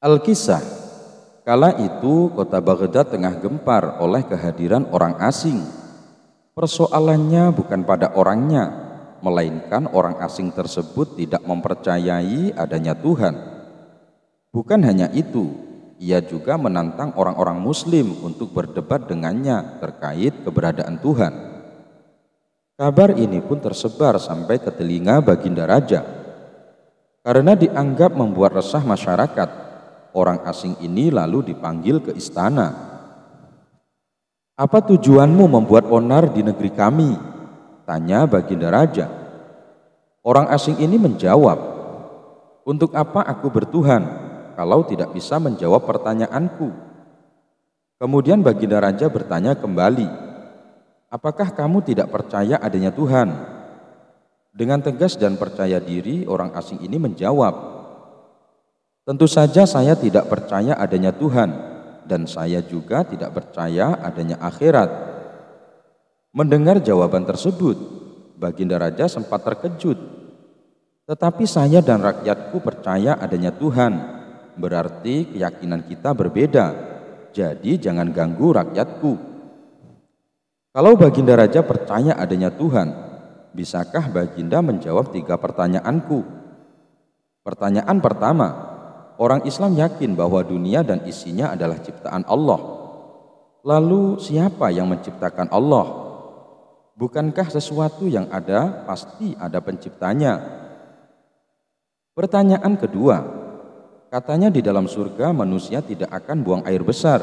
Al-Kisah, kala itu kota Baghdad tengah gempar oleh kehadiran orang asing. Persoalannya bukan pada orangnya, melainkan orang asing tersebut tidak mempercayai adanya Tuhan. Bukan hanya itu, ia juga menantang orang-orang Muslim untuk berdebat dengannya terkait keberadaan Tuhan. Kabar ini pun tersebar sampai ke telinga Baginda Raja. Karena dianggap membuat resah masyarakat, orang asing ini lalu dipanggil ke istana. "Apa tujuanmu membuat onar di negeri kami?" tanya Baginda Raja. Orang asing ini menjawab, "Untuk apa aku bertuhan kalau tidak bisa menjawab pertanyaanku?" Kemudian Baginda Raja bertanya kembali, "Apakah kamu tidak percaya adanya Tuhan?" Dengan tegas dan percaya diri, orang asing ini menjawab, "Tentu saja saya tidak percaya adanya Tuhan, dan saya juga tidak percaya adanya akhirat." Mendengar jawaban tersebut, Baginda Raja sempat terkejut. "Tetapi saya dan rakyatku percaya adanya Tuhan, berarti keyakinan kita berbeda, jadi jangan ganggu rakyatku." Kalau Baginda Raja percaya adanya Tuhan, bisakah Baginda menjawab 3 pertanyaanku? Pertanyaan pertama, orang Islam yakin bahwa dunia dan isinya adalah ciptaan Allah. Lalu siapa yang menciptakan Allah? Bukankah sesuatu yang ada pasti ada penciptanya? Pertanyaan kedua, katanya di dalam surga manusia tidak akan buang air besar,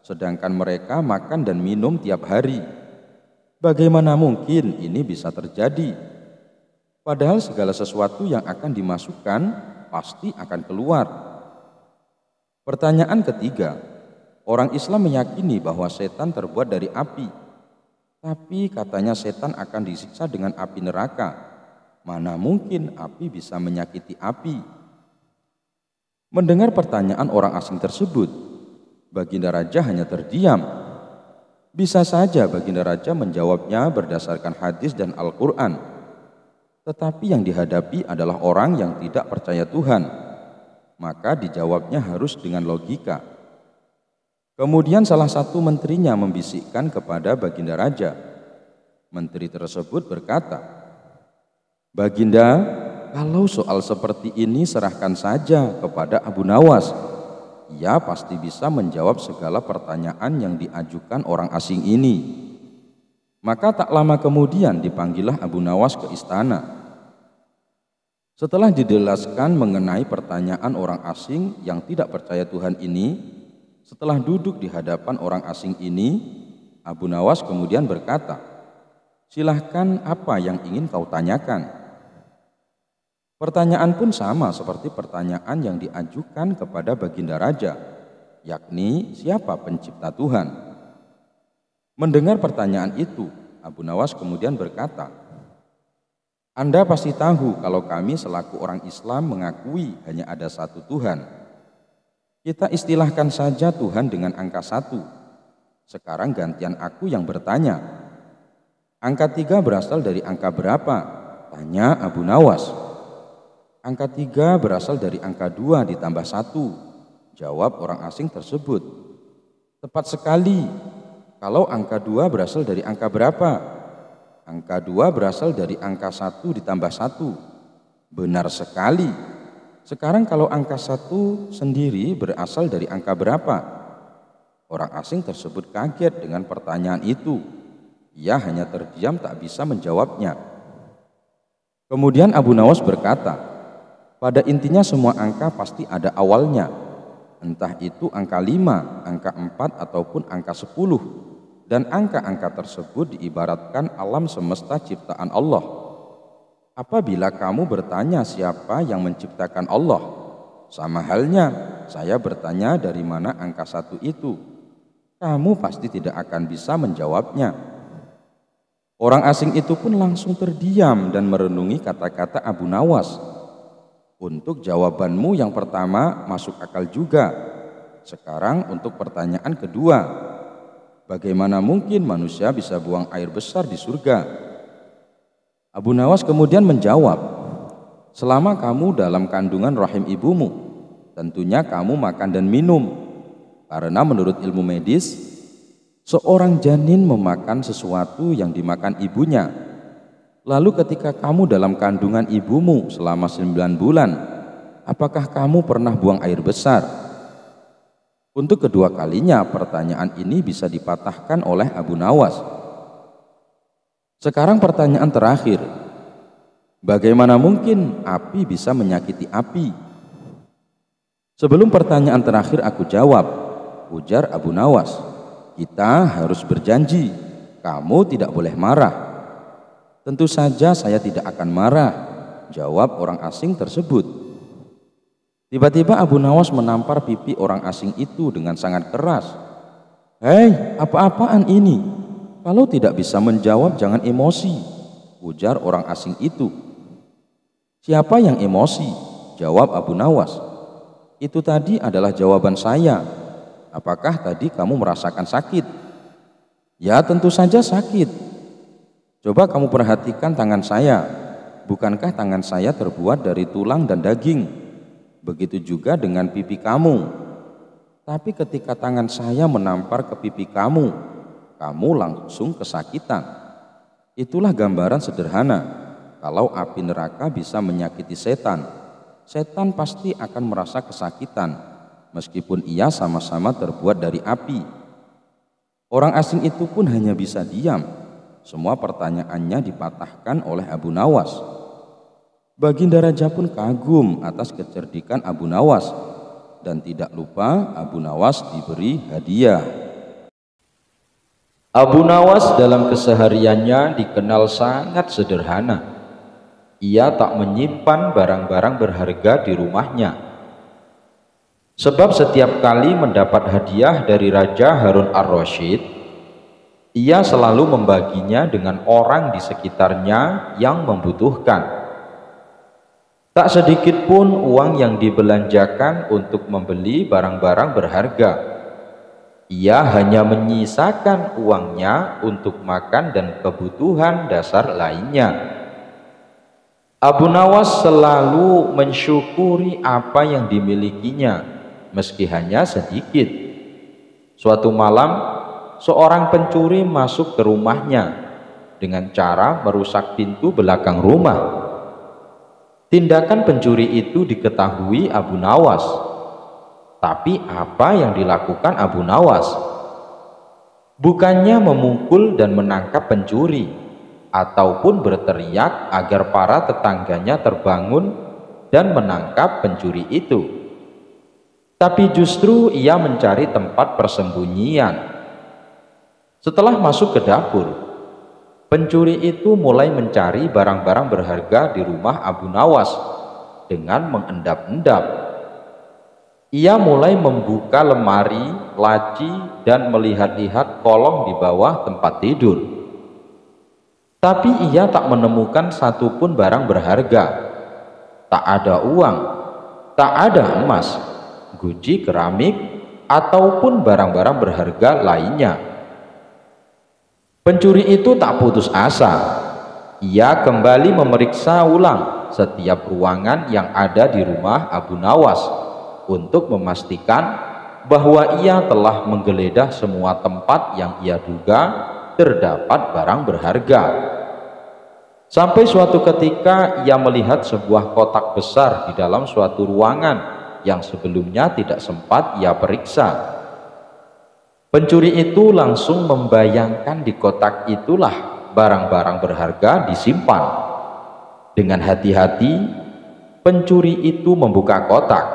sedangkan mereka makan dan minum tiap hari. Bagaimana mungkin ini bisa terjadi? Padahal segala sesuatu yang akan dimasukkan pasti akan keluar. Pertanyaan ketiga, orang Islam meyakini bahwa setan terbuat dari api, tapi katanya setan akan disiksa dengan api neraka. Mana mungkin api bisa menyakiti api? Mendengar pertanyaan orang asing tersebut, Baginda Raja hanya terdiam. Bisa saja Baginda Raja menjawabnya berdasarkan hadis dan Al-Quran, tetapi yang dihadapi adalah orang yang tidak percaya Tuhan, maka dijawabnya harus dengan logika. Kemudian salah satu menterinya membisikkan kepada Baginda Raja. Menteri tersebut berkata, "Baginda, kalau soal seperti ini serahkan saja kepada Abu Nawas. Ia pasti bisa menjawab segala pertanyaan yang diajukan orang asing ini." Maka tak lama kemudian dipanggillah Abu Nawas ke istana. Setelah dijelaskan mengenai pertanyaan orang asing yang tidak percaya Tuhan ini, setelah duduk di hadapan orang asing ini, Abu Nawas kemudian berkata, "Silahkan, apa yang ingin kau tanyakan?" Pertanyaan pun sama seperti pertanyaan yang diajukan kepada Baginda Raja, yakni siapa pencipta Tuhan. Mendengar pertanyaan itu, Abu Nawas kemudian berkata, "Anda pasti tahu kalau kami selaku orang Islam mengakui hanya ada satu Tuhan. Kita istilahkan saja Tuhan dengan angka 1. Sekarang gantian aku yang bertanya. Angka 3 berasal dari angka berapa?" tanya Abu Nawas. "Angka 3 berasal dari angka 2 ditambah 1, jawab orang asing tersebut. "Tepat sekali. Kalau angka 2 berasal dari angka berapa?" "Angka 2 berasal dari angka 1 ditambah 1. "Benar sekali. Sekarang kalau angka 1 sendiri berasal dari angka berapa?" Orang asing tersebut kaget dengan pertanyaan itu. Ia hanya terdiam tak bisa menjawabnya. Kemudian Abu Nawas berkata, "Pada intinya semua angka pasti ada awalnya. Entah itu angka 5, angka 4, ataupun angka 10. Dan angka-angka tersebut diibaratkan alam semesta ciptaan Allah. Apabila kamu bertanya siapa yang menciptakan Allah, sama halnya saya bertanya dari mana angka 1 itu. Kamu pasti tidak akan bisa menjawabnya." Orang asing itu pun langsung terdiam dan merenungi kata-kata Abu Nawas. "Untuk jawabanmu yang pertama masuk akal juga. Sekarang untuk pertanyaan kedua. Bagaimana mungkin manusia bisa buang air besar di surga?" Abu Nawas kemudian menjawab, "Selama kamu dalam kandungan rahim ibumu, tentunya kamu makan dan minum. Karena menurut ilmu medis, seorang janin memakan sesuatu yang dimakan ibunya. Lalu ketika kamu dalam kandungan ibumu selama 9 bulan, apakah kamu pernah buang air besar? Untuk kedua kalinya pertanyaan ini bisa dipatahkan oleh Abu Nawas. Sekarang pertanyaan terakhir. Bagaimana mungkin api bisa menyakiti api? Sebelum pertanyaan terakhir aku jawab, ujar Abu Nawas, kita harus berjanji, kamu tidak boleh marah. Tentu saja saya tidak akan marah, jawab orang asing tersebut. Tiba-tiba Abu Nawas menampar pipi orang asing itu dengan sangat keras. Hei, apa-apaan ini? Kalau tidak bisa menjawab jangan emosi, ujar orang asing itu. Siapa yang emosi? Jawab Abu Nawas. Itu tadi adalah jawaban saya. Apakah tadi kamu merasakan sakit? Ya, tentu saja sakit. Coba kamu perhatikan tangan saya. Bukankah tangan saya terbuat dari tulang dan daging? Begitu juga dengan pipi kamu. Tapi ketika tangan saya menampar ke pipi kamu, kamu langsung kesakitan. Itulah gambaran sederhana. Kalau api neraka bisa menyakiti setan, setan pasti akan merasa kesakitan, meskipun ia sama-sama terbuat dari api. Orang asing itu pun hanya bisa diam. Semua pertanyaannya dipatahkan oleh Abu Nawas. Baginda Raja pun kagum atas kecerdikan Abu Nawas, dan tidak lupa Abu Nawas diberi hadiah. Abu Nawas dalam kesehariannya dikenal sangat sederhana. Ia tak menyimpan barang-barang berharga di rumahnya. Sebab setiap kali mendapat hadiah dari Raja Harun ar-Rasyid, ia selalu membaginya dengan orang di sekitarnya yang membutuhkan. Tak sedikit pun uang yang dibelanjakan untuk membeli barang-barang berharga. Ia hanya menyisakan uangnya untuk makan dan kebutuhan dasar lainnya. Abu Nawas selalu mensyukuri apa yang dimilikinya, meski hanya sedikit. Suatu malam, seorang pencuri masuk ke rumahnya dengan cara merusak pintu belakang rumah. Tindakan pencuri itu diketahui Abu Nawas. Tapi apa yang dilakukan Abu Nawas? Bukannya memukul dan menangkap pencuri, ataupun berteriak agar para tetangganya terbangun dan menangkap pencuri itu. Tapi justru ia mencari tempat persembunyian. Setelah masuk ke dapur, pencuri itu mulai mencari barang-barang berharga di rumah Abu Nawas dengan mengendap-endap. Ia mulai membuka lemari, laci, dan melihat-lihat kolong di bawah tempat tidur. Tapi ia tak menemukan satupun barang berharga. Tak ada uang, tak ada emas, guci keramik, ataupun barang-barang berharga lainnya. Pencuri itu tak putus asa. Ia kembali memeriksa ulang setiap ruangan yang ada di rumah Abu Nawas untuk memastikan bahwa ia telah menggeledah semua tempat yang ia duga terdapat barang berharga. Sampai suatu ketika ia melihat sebuah kotak besar di dalam suatu ruangan yang sebelumnya tidak sempat ia periksa. Pencuri itu langsung membayangkan di kotak itulah barang-barang berharga disimpan. Dengan hati-hati, pencuri itu membuka kotak.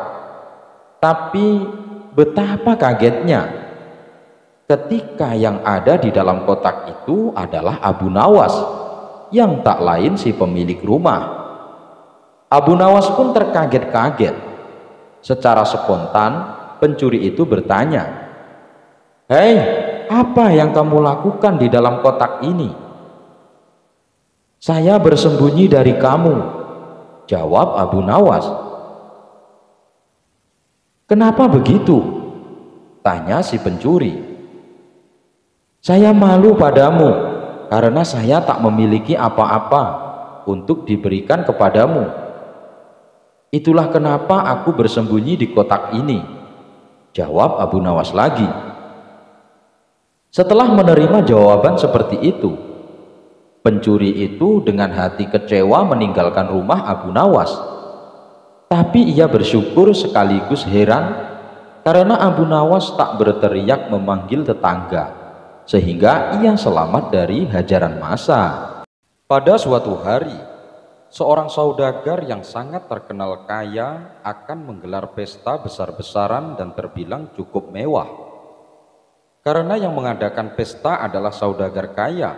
Tapi betapa kagetnya ketika yang ada di dalam kotak itu adalah Abu Nawas, yang tak lain si pemilik rumah. Abu Nawas pun terkaget-kaget. Secara spontan, pencuri itu bertanya, "Hei, apa yang kamu lakukan di dalam kotak ini?" "Saya bersembunyi dari kamu," jawab Abu Nawas. "Kenapa begitu?" tanya si pencuri. "Saya malu padamu karena saya tak memiliki apa-apa untuk diberikan kepadamu." Itulah kenapa aku bersembunyi di kotak ini, jawab Abu Nawas lagi. Setelah menerima jawaban seperti itu, pencuri itu dengan hati kecewa meninggalkan rumah Abu Nawas. Tapi ia bersyukur sekaligus heran karena Abu Nawas tak berteriak memanggil tetangga, sehingga ia selamat dari hajaran massa. Pada suatu hari, seorang saudagar yang sangat terkenal kaya akan menggelar pesta besar-besaran dan terbilang cukup mewah. Karena yang mengadakan pesta adalah saudagar kaya,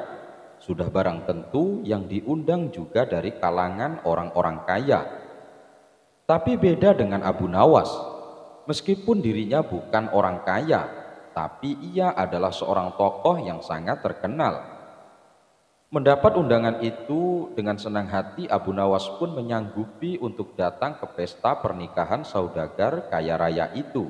sudah barang tentu yang diundang juga dari kalangan orang-orang kaya. Tapi beda dengan Abu Nawas, meskipun dirinya bukan orang kaya, tapi ia adalah seorang tokoh yang sangat terkenal. Mendapat undangan itu, dengan senang hati Abu Nawas pun menyanggupi untuk datang ke pesta pernikahan saudagar kaya raya itu.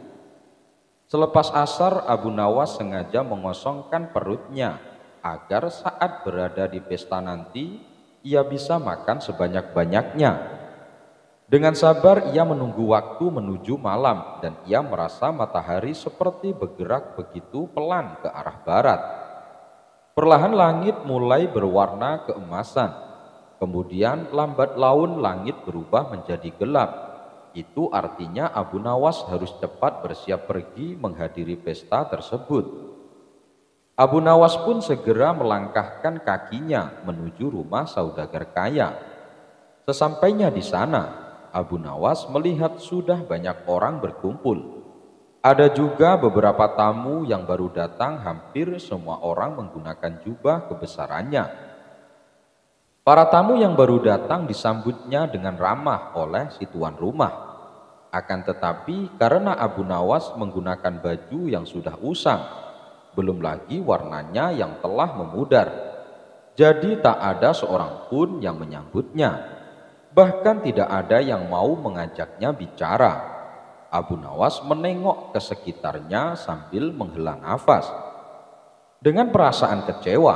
Selepas asar, Abu Nawas sengaja mengosongkan perutnya agar saat berada di pesta nanti, ia bisa makan sebanyak-banyaknya. Dengan sabar ia menunggu waktu menuju malam dan ia merasa matahari seperti bergerak begitu pelan ke arah barat. Perlahan langit mulai berwarna keemasan, kemudian lambat laun langit berubah menjadi gelap. Itu artinya Abu Nawas harus cepat bersiap pergi menghadiri pesta tersebut. Abu Nawas pun segera melangkahkan kakinya menuju rumah saudagar kaya. Sesampainya di sana, Abu Nawas melihat sudah banyak orang berkumpul. Ada juga beberapa tamu yang baru datang, hampir semua orang menggunakan jubah kebesarannya. Para tamu yang baru datang disambutnya dengan ramah oleh si tuan rumah. Akan tetapi karena Abu Nawas menggunakan baju yang sudah usang, belum lagi warnanya yang telah memudar, jadi tak ada seorang pun yang menyambutnya. Bahkan tidak ada yang mau mengajaknya bicara. Abu Nawas menengok ke sekitarnya sambil menghela nafas. Dengan perasaan kecewa,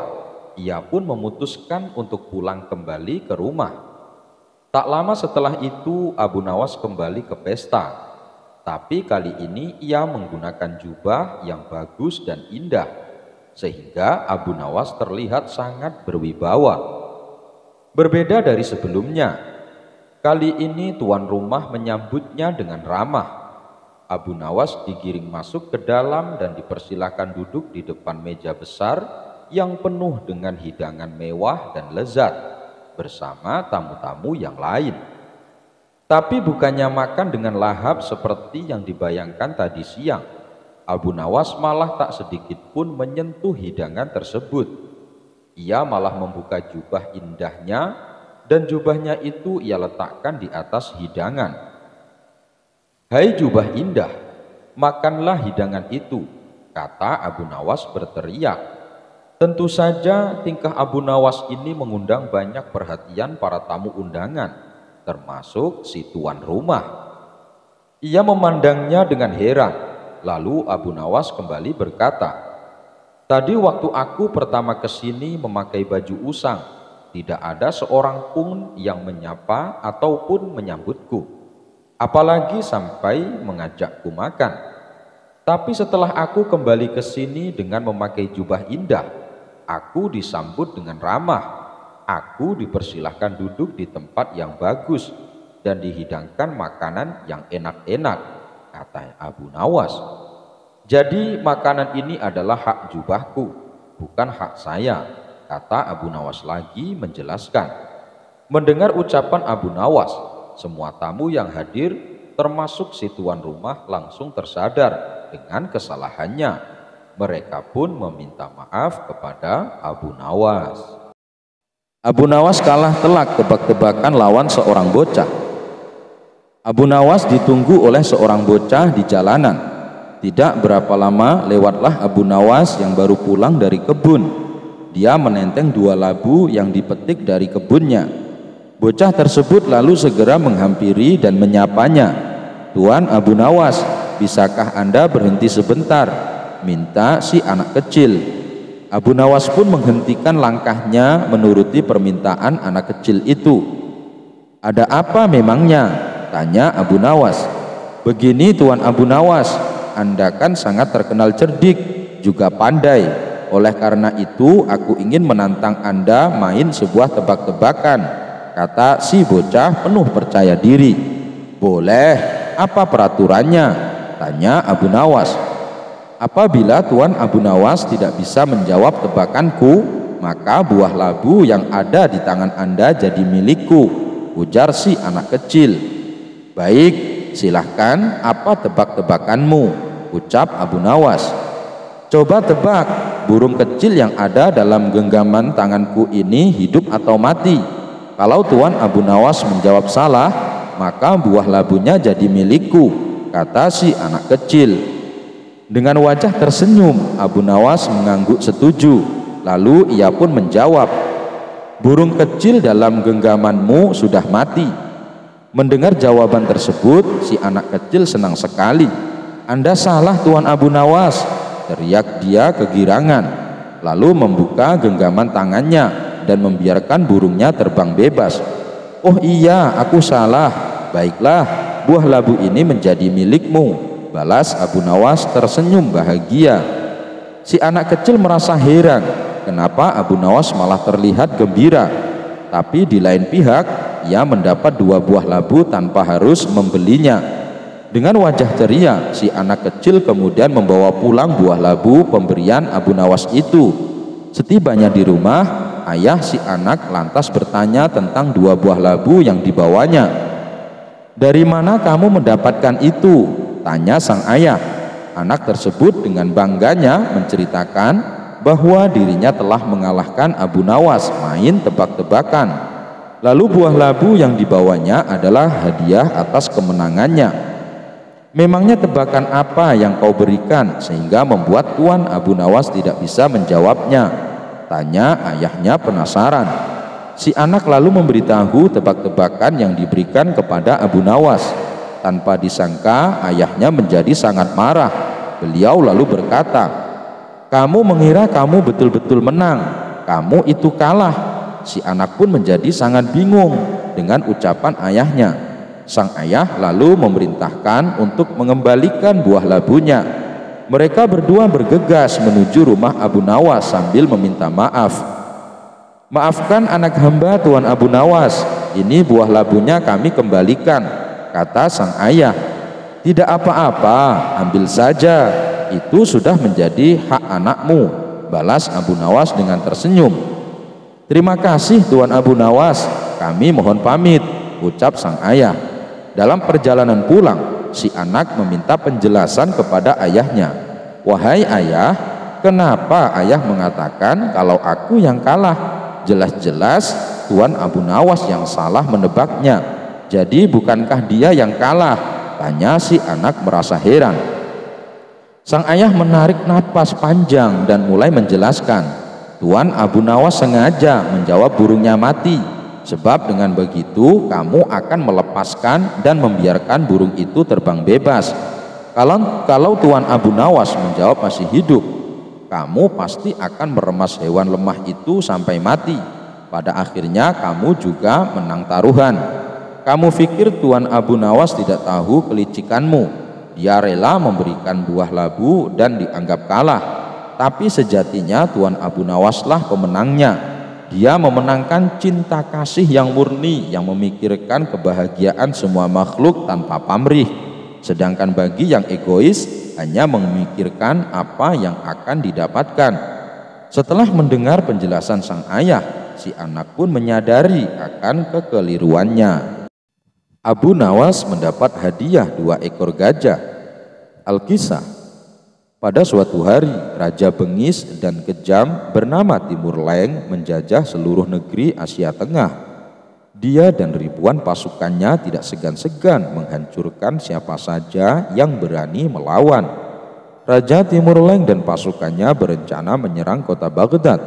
ia pun memutuskan untuk pulang kembali ke rumah. Tak lama setelah itu Abu Nawas kembali ke pesta. Tapi kali ini ia menggunakan jubah yang bagus dan indah, sehingga Abu Nawas terlihat sangat berwibawa. Berbeda dari sebelumnya, kali ini tuan rumah menyambutnya dengan ramah. Abu Nawas digiring masuk ke dalam dan dipersilakan duduk di depan meja besar yang penuh dengan hidangan mewah dan lezat bersama tamu-tamu yang lain. Tapi bukannya makan dengan lahap seperti yang dibayangkan tadi siang, Abu Nawas malah tak sedikit pun menyentuh hidangan tersebut. Ia malah membuka jubah indahnya dan jubahnya itu ia letakkan di atas hidangan. "Hai jubah indah, makanlah hidangan itu," kata Abu Nawas berteriak. Tentu saja tingkah Abu Nawas ini mengundang banyak perhatian para tamu undangan, termasuk si tuan rumah. Ia memandangnya dengan heran, lalu Abu Nawas kembali berkata, "Tadi waktu aku pertama ke sini memakai baju usang, tidak ada seorang pun yang menyapa ataupun menyambutku, apalagi sampai mengajakku makan. Tapi setelah aku kembali ke sini dengan memakai jubah indah, aku disambut dengan ramah. Aku dipersilahkan duduk di tempat yang bagus dan dihidangkan makanan yang enak-enak," kata Abu Nawas. "Jadi makanan ini adalah hak jubahku, bukan hak saya," kata Abu Nawas lagi menjelaskan. Mendengar ucapan Abu Nawas, semua tamu yang hadir termasuk si tuan rumah langsung tersadar dengan kesalahannya. Mereka pun meminta maaf kepada Abu Nawas. Abu Nawas kalah telak tebak-tebakan lawan seorang bocah. Abu Nawas ditunggu oleh seorang bocah di jalanan. Tidak berapa lama lewatlah Abu Nawas yang baru pulang dari kebun. Dia menenteng 2 labu yang dipetik dari kebunnya. Bocah tersebut lalu segera menghampiri dan menyapanya. "Tuan Abu Nawas, bisakah Anda berhenti sebentar?" minta si anak kecil. Abu Nawas pun menghentikan langkahnya menuruti permintaan anak kecil itu. "Ada apa memangnya?" Tanya Abu Nawas. Begini Tuan Abu Nawas, Anda kan sangat terkenal cerdik, juga pandai. Oleh karena itu aku ingin menantang Anda main sebuah tebak-tebakan, kata si bocah penuh percaya diri. Boleh, apa peraturannya? Tanya Abu Nawas. Apabila Tuan Abu Nawas tidak bisa menjawab tebakanku, maka buah labu yang ada di tangan Anda jadi milikku, ujar si anak kecil. Baik, silahkan, apa tebak-tebakanmu? Ucap Abu Nawas. Coba tebak, burung kecil yang ada dalam genggaman tanganku ini hidup atau mati? Kalau Tuan Abu Nawas menjawab salah, maka buah labunya jadi milikku, kata si anak kecil. Dengan wajah tersenyum, Abu Nawas mengangguk setuju. Lalu ia pun menjawab, burung kecil dalam genggamanmu sudah mati. Mendengar jawaban tersebut, si anak kecil senang sekali. Anda salah Tuan Abu Nawas, teriak dia kegirangan, lalu membuka genggaman tangannya dan membiarkan burungnya terbang bebas. Oh iya, aku salah. Baiklah, buah labu ini menjadi milikmu, balas Abu Nawas tersenyum bahagia. Si anak kecil merasa heran, kenapa Abu Nawas malah terlihat gembira. Tapi di lain pihak, ia mendapat 2 buah labu tanpa harus membelinya. Dengan wajah ceria, si anak kecil kemudian membawa pulang buah labu pemberian Abu Nawas itu. Setibanya di rumah, ayah si anak lantas bertanya tentang 2 buah labu yang dibawanya. Dari mana kamu mendapatkan itu? Tanya sang ayah. Anak tersebut dengan bangganya menceritakan bahwa dirinya telah mengalahkan Abu Nawas main tebak-tebakan. Lalu buah labu yang dibawanya adalah hadiah atas kemenangannya. Memangnya tebakan apa yang kau berikan sehingga membuat Tuan Abu Nawas tidak bisa menjawabnya? Tanya ayahnya penasaran. Si anak lalu memberitahu tebak-tebakan yang diberikan kepada Abu Nawas. Tanpa disangka ayahnya menjadi sangat marah. Beliau lalu berkata, kamu mengira kamu betul-betul menang, kamu itu kalah. Si anak pun menjadi sangat bingung dengan ucapan ayahnya. Sang ayah lalu memerintahkan untuk mengembalikan buah labunya. Mereka berdua bergegas menuju rumah Abu Nawas sambil meminta maaf. Maafkan anak hamba Tuan Abu Nawas, ini buah labunya kami kembalikan, kata sang ayah. Tidak apa-apa, ambil saja, itu sudah menjadi hak anakmu, balas Abu Nawas dengan tersenyum. Terima kasih Tuan Abu Nawas, kami mohon pamit, ucap sang ayah. Dalam perjalanan pulang, si anak meminta penjelasan kepada ayahnya. Wahai ayah, kenapa ayah mengatakan kalau aku yang kalah? Jelas-jelas Tuan Abu Nawas yang salah menebaknya. Jadi bukankah dia yang kalah? Tanya si anak merasa heran. Sang ayah menarik napas panjang dan mulai menjelaskan. Tuan Abu Nawas sengaja menjawab burungnya mati, sebab dengan begitu kamu akan melepaskan dan membiarkan burung itu terbang bebas. Kalau Tuan Abu Nawas menjawab masih hidup, kamu pasti akan meremas hewan lemah itu sampai mati. Pada akhirnya kamu juga menang taruhan. Kamu pikir Tuan Abu Nawas tidak tahu kelicikanmu. Dia rela memberikan buah labu dan dianggap kalah. Tapi sejatinya Tuan Abu Nawaslah pemenangnya. Dia memenangkan cinta kasih yang murni yang memikirkan kebahagiaan semua makhluk tanpa pamrih. Sedangkan bagi yang egois hanya memikirkan apa yang akan didapatkan. Setelah mendengar penjelasan sang ayah, si anak pun menyadari akan kekeliruannya. Abu Nawas mendapat hadiah 2 ekor gajah. Alkisah. Pada suatu hari, Raja bengis dan kejam bernama Timur Leng menjajah seluruh negeri Asia Tengah. Dia dan ribuan pasukannya tidak segan-segan menghancurkan siapa saja yang berani melawan. Raja Timur Leng dan pasukannya berencana menyerang kota Baghdad,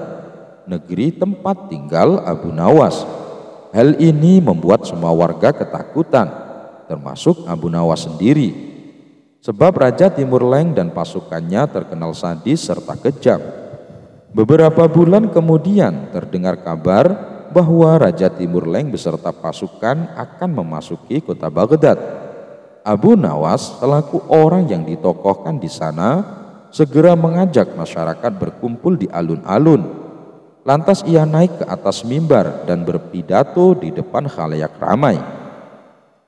negeri tempat tinggal Abu Nawas. Hal ini membuat semua warga ketakutan, termasuk Abu Nawas sendiri. Sebab Raja Timur Leng dan pasukannya terkenal sadis serta kejam. Beberapa bulan kemudian terdengar kabar bahwa Raja Timur Leng beserta pasukan akan memasuki kota Baghdad. Abu Nawas selaku orang yang ditokohkan di sana segera mengajak masyarakat berkumpul di alun-alun. Lantas ia naik ke atas mimbar dan berpidato di depan khalayak ramai.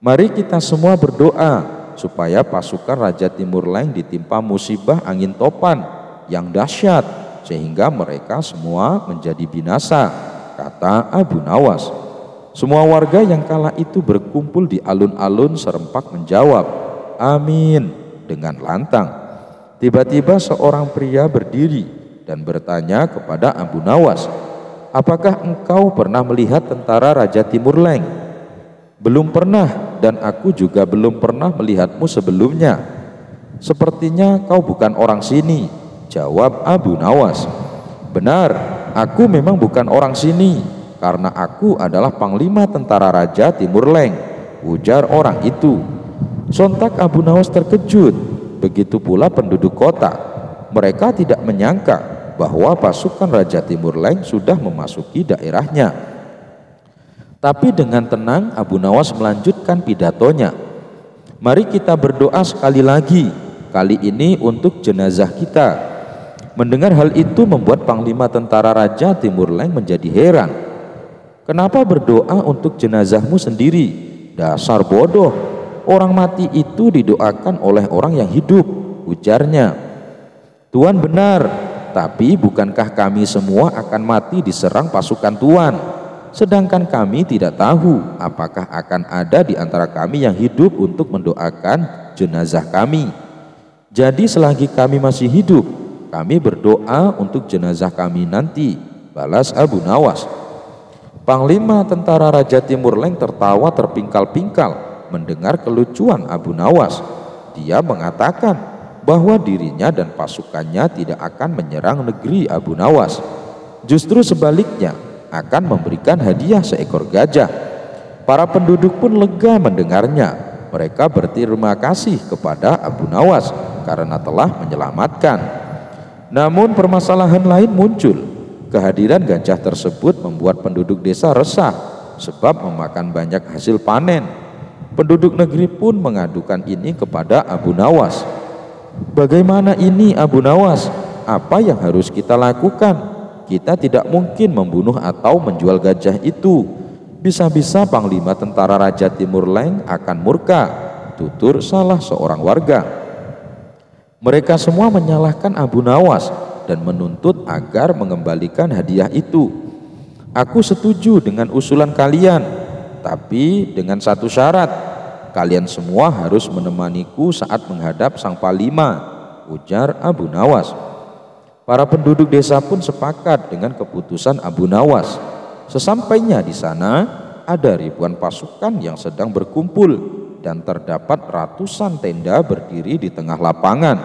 Mari kita semua berdoa supaya pasukan Raja Timur Leng ditimpa musibah angin topan yang dahsyat sehingga mereka semua menjadi binasa, kata Abu Nawas. Semua warga yang kala itu berkumpul di alun-alun serempak menjawab, amin, dengan lantang. Tiba-tiba seorang pria berdiri dan bertanya kepada Abu Nawas, apakah engkau pernah melihat tentara Raja Timur Leng? Belum pernah, dan aku juga belum pernah melihatmu sebelumnya. Sepertinya kau bukan orang sini, jawab Abu Nawas. Benar, aku memang bukan orang sini, karena aku adalah panglima tentara Raja Timur Leng, ujar orang itu. Sontak Abu Nawas terkejut, begitu pula penduduk kota. Mereka tidak menyangka bahwa pasukan Raja Timur Leng sudah memasuki daerahnya. Tapi dengan tenang Abu Nawas melanjutkan pidatonya. Mari kita berdoa sekali lagi, kali ini untuk jenazah kita. Mendengar hal itu membuat panglima tentara Raja Timur Leng menjadi heran. Kenapa berdoa untuk jenazahmu sendiri? Dasar bodoh, orang mati itu didoakan oleh orang yang hidup, ujarnya. Tuan benar, tapi bukankah kami semua akan mati diserang pasukan Tuan? Sedangkan kami tidak tahu apakah akan ada di antara kami yang hidup untuk mendoakan jenazah kami. Jadi selagi kami masih hidup, kami berdoa untuk jenazah kami nanti, balas Abu Nawas. Panglima tentara Raja Timur Leng tertawa terpingkal-pingkal mendengar kelucuan Abu Nawas. Dia mengatakan bahwa dirinya dan pasukannya tidak akan menyerang negeri Abu Nawas. Justru sebaliknya, akan memberikan hadiah seekor gajah. Para penduduk pun lega mendengarnya. Mereka berterima kasih kepada Abu Nawas karena telah menyelamatkan. Namun permasalahan lain muncul. Kehadiran gajah tersebut membuat penduduk desa resah sebab memakan banyak hasil panen. Penduduk negeri pun mengadukan ini kepada Abu Nawas. Bagaimana ini Abu Nawas? Apa yang harus kita lakukan? Kita tidak mungkin membunuh atau menjual gajah itu. Bisa-bisa panglima tentara Raja Timur Leng akan murka, tutur salah seorang warga. Mereka semua menyalahkan Abu Nawas dan menuntut agar mengembalikan hadiah itu. Aku setuju dengan usulan kalian, tapi dengan satu syarat. Kalian semua harus menemaniku saat menghadap sang panglima, ujar Abu Nawas. Para penduduk desa pun sepakat dengan keputusan Abu Nawas. Sesampainya di sana, ada ribuan pasukan yang sedang berkumpul dan terdapat ratusan tenda berdiri di tengah lapangan.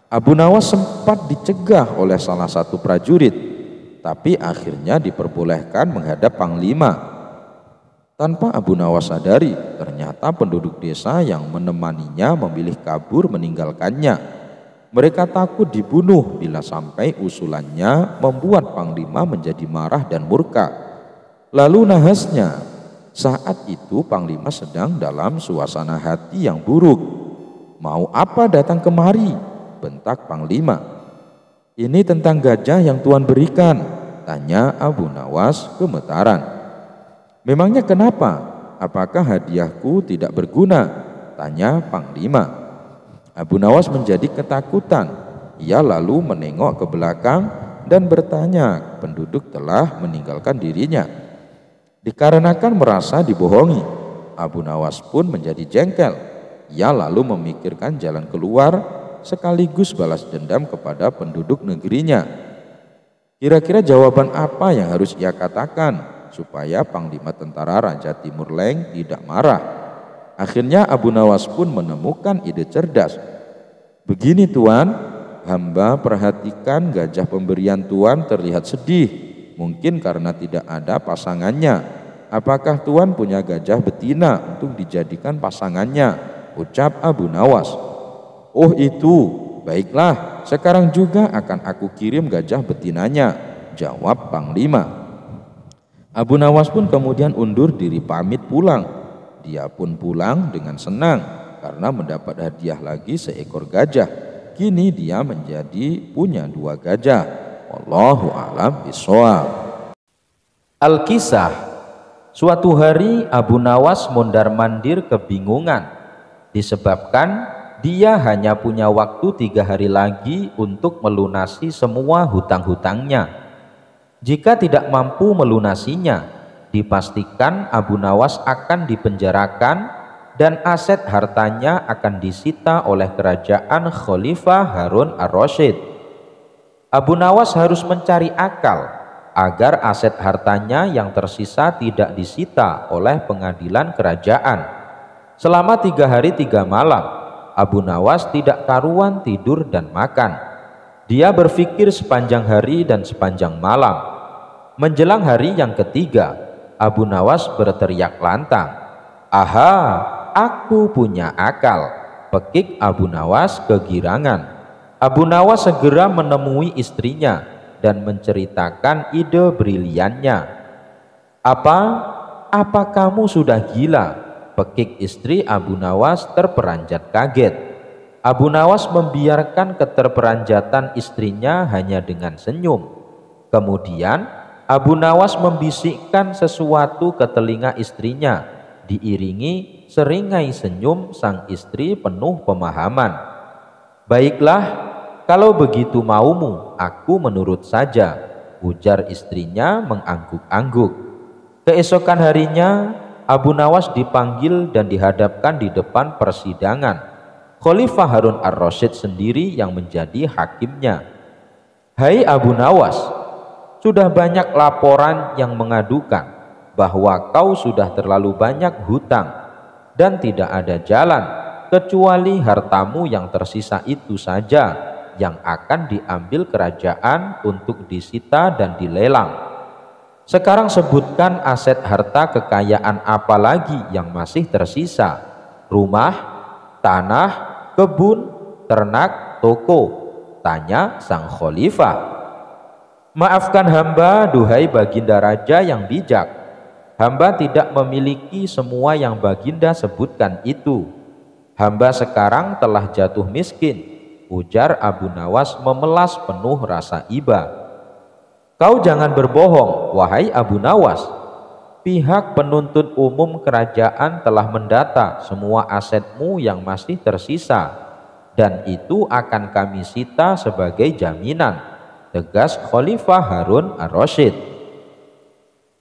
Abu Nawas sempat dicegah oleh salah satu prajurit, tapi akhirnya diperbolehkan menghadap panglima. Tanpa Abu Nawas sadari, ternyata penduduk desa yang menemaninya memilih kabur meninggalkannya. Mereka takut dibunuh bila sampai usulannya membuat panglima menjadi marah dan murka. Lalu nahasnya, saat itu panglima sedang dalam suasana hati yang buruk. Mau apa datang kemari? Bentak panglima. Ini tentang gajah yang Tuan berikan, tanya Abu Nawas gemetaran. Memangnya kenapa? Apakah hadiahku tidak berguna? Tanya panglima. Abu Nawas menjadi ketakutan. Ia lalu menengok ke belakang dan bertanya, penduduk telah meninggalkan dirinya. Dikarenakan merasa dibohongi, Abu Nawas pun menjadi jengkel. Ia lalu memikirkan jalan keluar sekaligus balas dendam kepada penduduk negerinya. Kira-kira jawaban apa yang harus ia katakan supaya panglima tentara Raja Timur Leng tidak marah? Akhirnya Abu Nawas pun menemukan ide cerdas. Begini Tuan, hamba perhatikan gajah pemberian Tuan terlihat sedih, mungkin karena tidak ada pasangannya. Apakah Tuan punya gajah betina untuk dijadikan pasangannya? Ucap Abu Nawas. Oh itu, baiklah, sekarang juga akan aku kirim gajah betinanya, jawab panglima. Abu Nawas pun kemudian undur diri pamit pulang. Dia pun pulang dengan senang karena mendapat hadiah lagi seekor gajah. Kini dia menjadi punya 2 gajah. Wallahu a'lam bishawab. Al-Kisah. Suatu hari Abu Nawas mondar-mandir kebingungan disebabkan dia hanya punya waktu 3 hari lagi untuk melunasi semua hutang-hutangnya. Jika tidak mampu melunasinya, dipastikan Abu Nawas akan dipenjarakan dan aset hartanya akan disita oleh kerajaan Khalifah Harun ar-Rasyid. Abu Nawas harus mencari akal agar aset hartanya yang tersisa tidak disita oleh pengadilan kerajaan. Selama 3 hari 3 malam, Abu Nawas tidak karuan tidur dan makan. Dia berpikir sepanjang hari dan sepanjang malam. Menjelang hari yang ketiga, Abu Nawas berteriak lantang, "Aha, aku punya akal!" Pekik Abu Nawas kegirangan. Abu Nawas segera menemui istrinya dan menceritakan ide briliannya. Apa kamu sudah gila?" Pekik istri Abu Nawas terperanjat kaget. Abu Nawas membiarkan keterperanjatan istrinya hanya dengan senyum. Kemudian Abu Nawas membisikkan sesuatu ke telinga istrinya, diiringi seringai senyum sang istri penuh pemahaman. "Baiklah, kalau begitu maumu, aku menurut saja," ujar istrinya mengangguk-angguk. Keesokan harinya, Abu Nawas dipanggil dan dihadapkan di depan persidangan. Khalifah Harun ar-Rasyid sendiri yang menjadi hakimnya. "Hai Abu Nawas, sudah banyak laporan yang mengadukan bahwa kau sudah terlalu banyak hutang dan tidak ada jalan kecuali hartamu yang tersisa itu saja yang akan diambil kerajaan untuk disita dan dilelang. Sekarang sebutkan aset harta kekayaan apa lagi yang masih tersisa? Rumah, tanah, kebun, ternak, toko?" tanya sang khalifah. "Maafkan hamba, duhai baginda raja yang bijak. Hamba tidak memiliki semua yang baginda sebutkan itu. Hamba sekarang telah jatuh miskin," ujar Abu Nawas memelas penuh rasa iba. "Kau jangan berbohong, wahai Abu Nawas. Pihak penuntut umum kerajaan telah mendata semua asetmu yang masih tersisa, dan itu akan kami sita sebagai jaminan," tegas Khalifah Harun ar-Rasyid.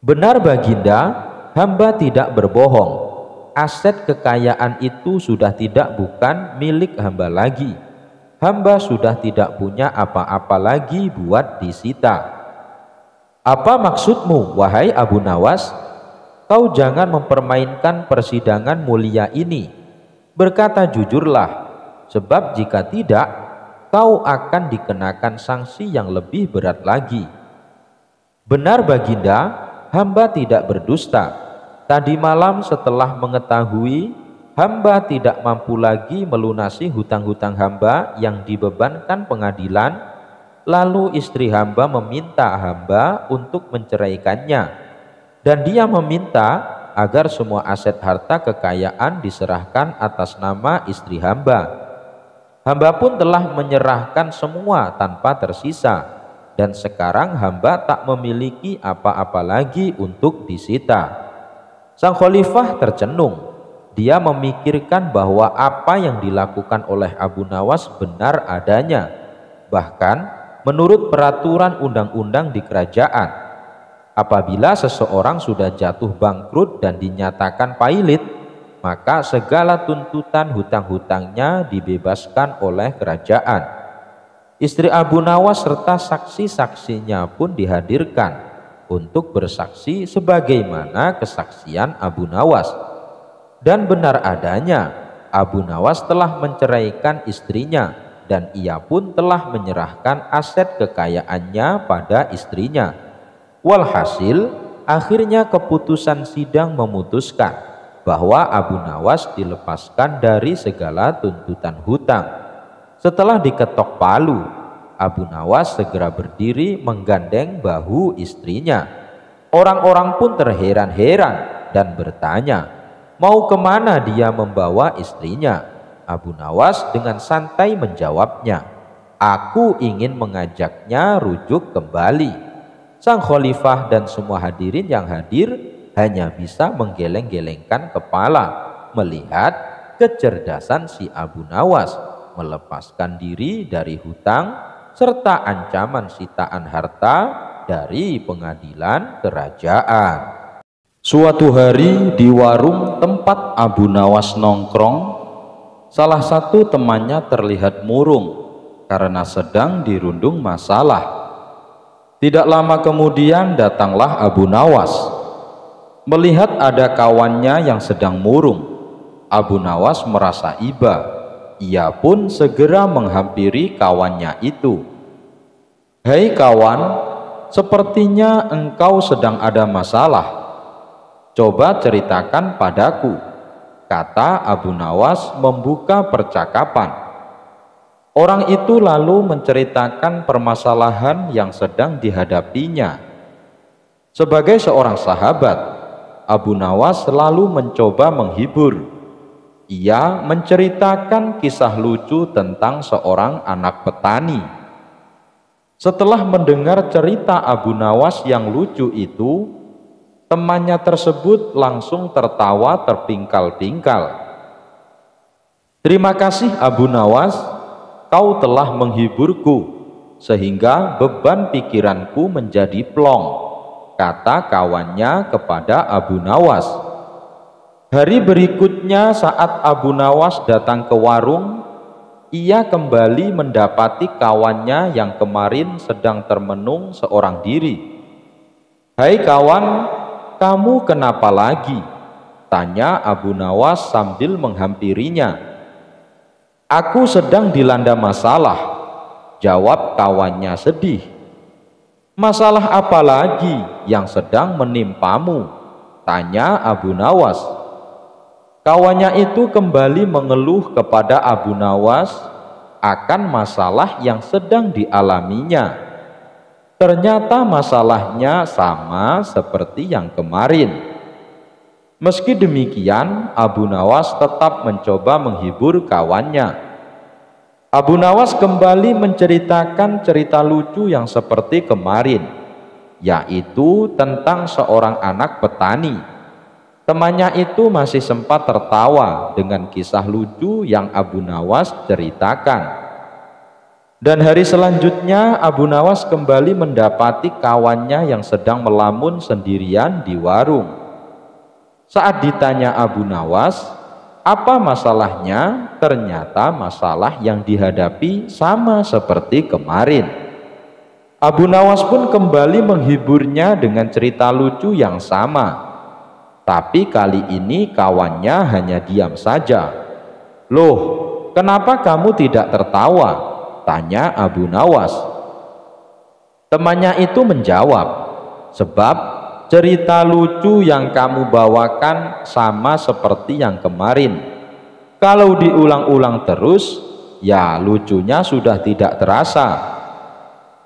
"Benar baginda, hamba tidak berbohong. Aset kekayaan itu sudah bukan milik hamba lagi. Hamba sudah tidak punya apa-apa lagi buat disita." "Apa maksudmu, wahai Abu Nawas? Kau jangan mempermainkan persidangan mulia ini. Berkata jujurlah, sebab jika tidak, kau akan dikenakan sanksi yang lebih berat lagi." "Benar baginda, hamba tidak berdusta. Tadi malam setelah mengetahui hamba tidak mampu lagi melunasi hutang-hutang hamba yang dibebankan pengadilan, lalu istri hamba meminta hamba untuk menceraikannya, dan dia meminta agar semua aset harta kekayaan diserahkan atas nama istri hamba. Hamba pun telah menyerahkan semua tanpa tersisa, dan sekarang hamba tak memiliki apa-apa lagi untuk disita." Sang khalifah tercenung. Dia memikirkan bahwa apa yang dilakukan oleh Abu Nawas benar adanya. Bahkan menurut peraturan undang-undang di kerajaan, apabila seseorang sudah jatuh bangkrut dan dinyatakan pailit, maka segala tuntutan hutang-hutangnya dibebaskan oleh kerajaan. Istri Abu Nawas serta saksi-saksinya pun dihadirkan untuk bersaksi sebagaimana kesaksian Abu Nawas. Dan benar adanya, Abu Nawas telah menceraikan istrinya, dan ia pun telah menyerahkan aset kekayaannya pada istrinya. Walhasil, akhirnya keputusan sidang memutuskan bahwa Abu Nawas dilepaskan dari segala tuntutan hutang. Setelah diketok palu, Abu Nawas segera berdiri menggandeng bahu istrinya. Orang-orang pun terheran-heran dan bertanya, mau kemana dia membawa istrinya? Abu Nawas dengan santai menjawabnya, aku ingin mengajaknya rujuk kembali. Sang khalifah dan semua hadirin yang hadir hanya bisa menggeleng-gelengkan kepala melihat kecerdasan si Abu Nawas melepaskan diri dari hutang serta ancaman sitaan harta dari pengadilan kerajaan. Suatu hari di warung tempat Abu Nawas nongkrong, salah satu temannya terlihat murung karena sedang dirundung masalah. Tidak lama kemudian datanglah Abu Nawas. Melihat ada kawannya yang sedang murung, Abu Nawas merasa iba. Ia pun segera menghampiri kawannya itu. Hei kawan, sepertinya engkau sedang ada masalah. Coba ceritakan padaku, kata Abu Nawas membuka percakapan. Orang itu lalu menceritakan permasalahan yang sedang dihadapinya. Sebagai seorang sahabat, Abu Nawas selalu mencoba menghibur. Ia menceritakan kisah lucu tentang seorang anak petani. Setelah mendengar cerita Abu Nawas yang lucu itu, temannya tersebut langsung tertawa terpingkal-pingkal. Terima kasih Abu Nawas, kau telah menghiburku sehingga beban pikiranku menjadi plong, kata kawannya kepada Abu Nawas. Hari berikutnya saat Abu Nawas datang ke warung, ia kembali mendapati kawannya yang kemarin sedang termenung seorang diri. Hai kawan, kamu kenapa lagi? Tanya Abu Nawas sambil menghampirinya. Aku sedang dilanda masalah, jawab kawannya sedih. Masalah apa lagi yang sedang menimpamu? Tanya Abu Nawas. Kawannya itu kembali mengeluh kepada Abu Nawas akan masalah yang sedang dialaminya. Ternyata masalahnya sama seperti yang kemarin. Meski demikian, Abu Nawas tetap mencoba menghibur kawannya. Abu Nawas kembali menceritakan cerita lucu yang seperti kemarin, yaitu tentang seorang anak petani. Temannya itu masih sempat tertawa dengan kisah lucu yang Abu Nawas ceritakan. Dan hari selanjutnya Abu Nawas kembali mendapati kawannya yang sedang melamun sendirian di warung. Saat ditanya Abu Nawas, apa masalahnya? Ternyata masalah yang dihadapi sama seperti kemarin. Abu Nawas pun kembali menghiburnya dengan cerita lucu yang sama. Tapi kali ini kawannya hanya diam saja. Loh, kenapa kamu tidak tertawa? Tanya Abu Nawas. Temannya itu menjawab, sebab cerita lucu yang kamu bawakan sama seperti yang kemarin. Kalau diulang-ulang terus, ya lucunya sudah tidak terasa.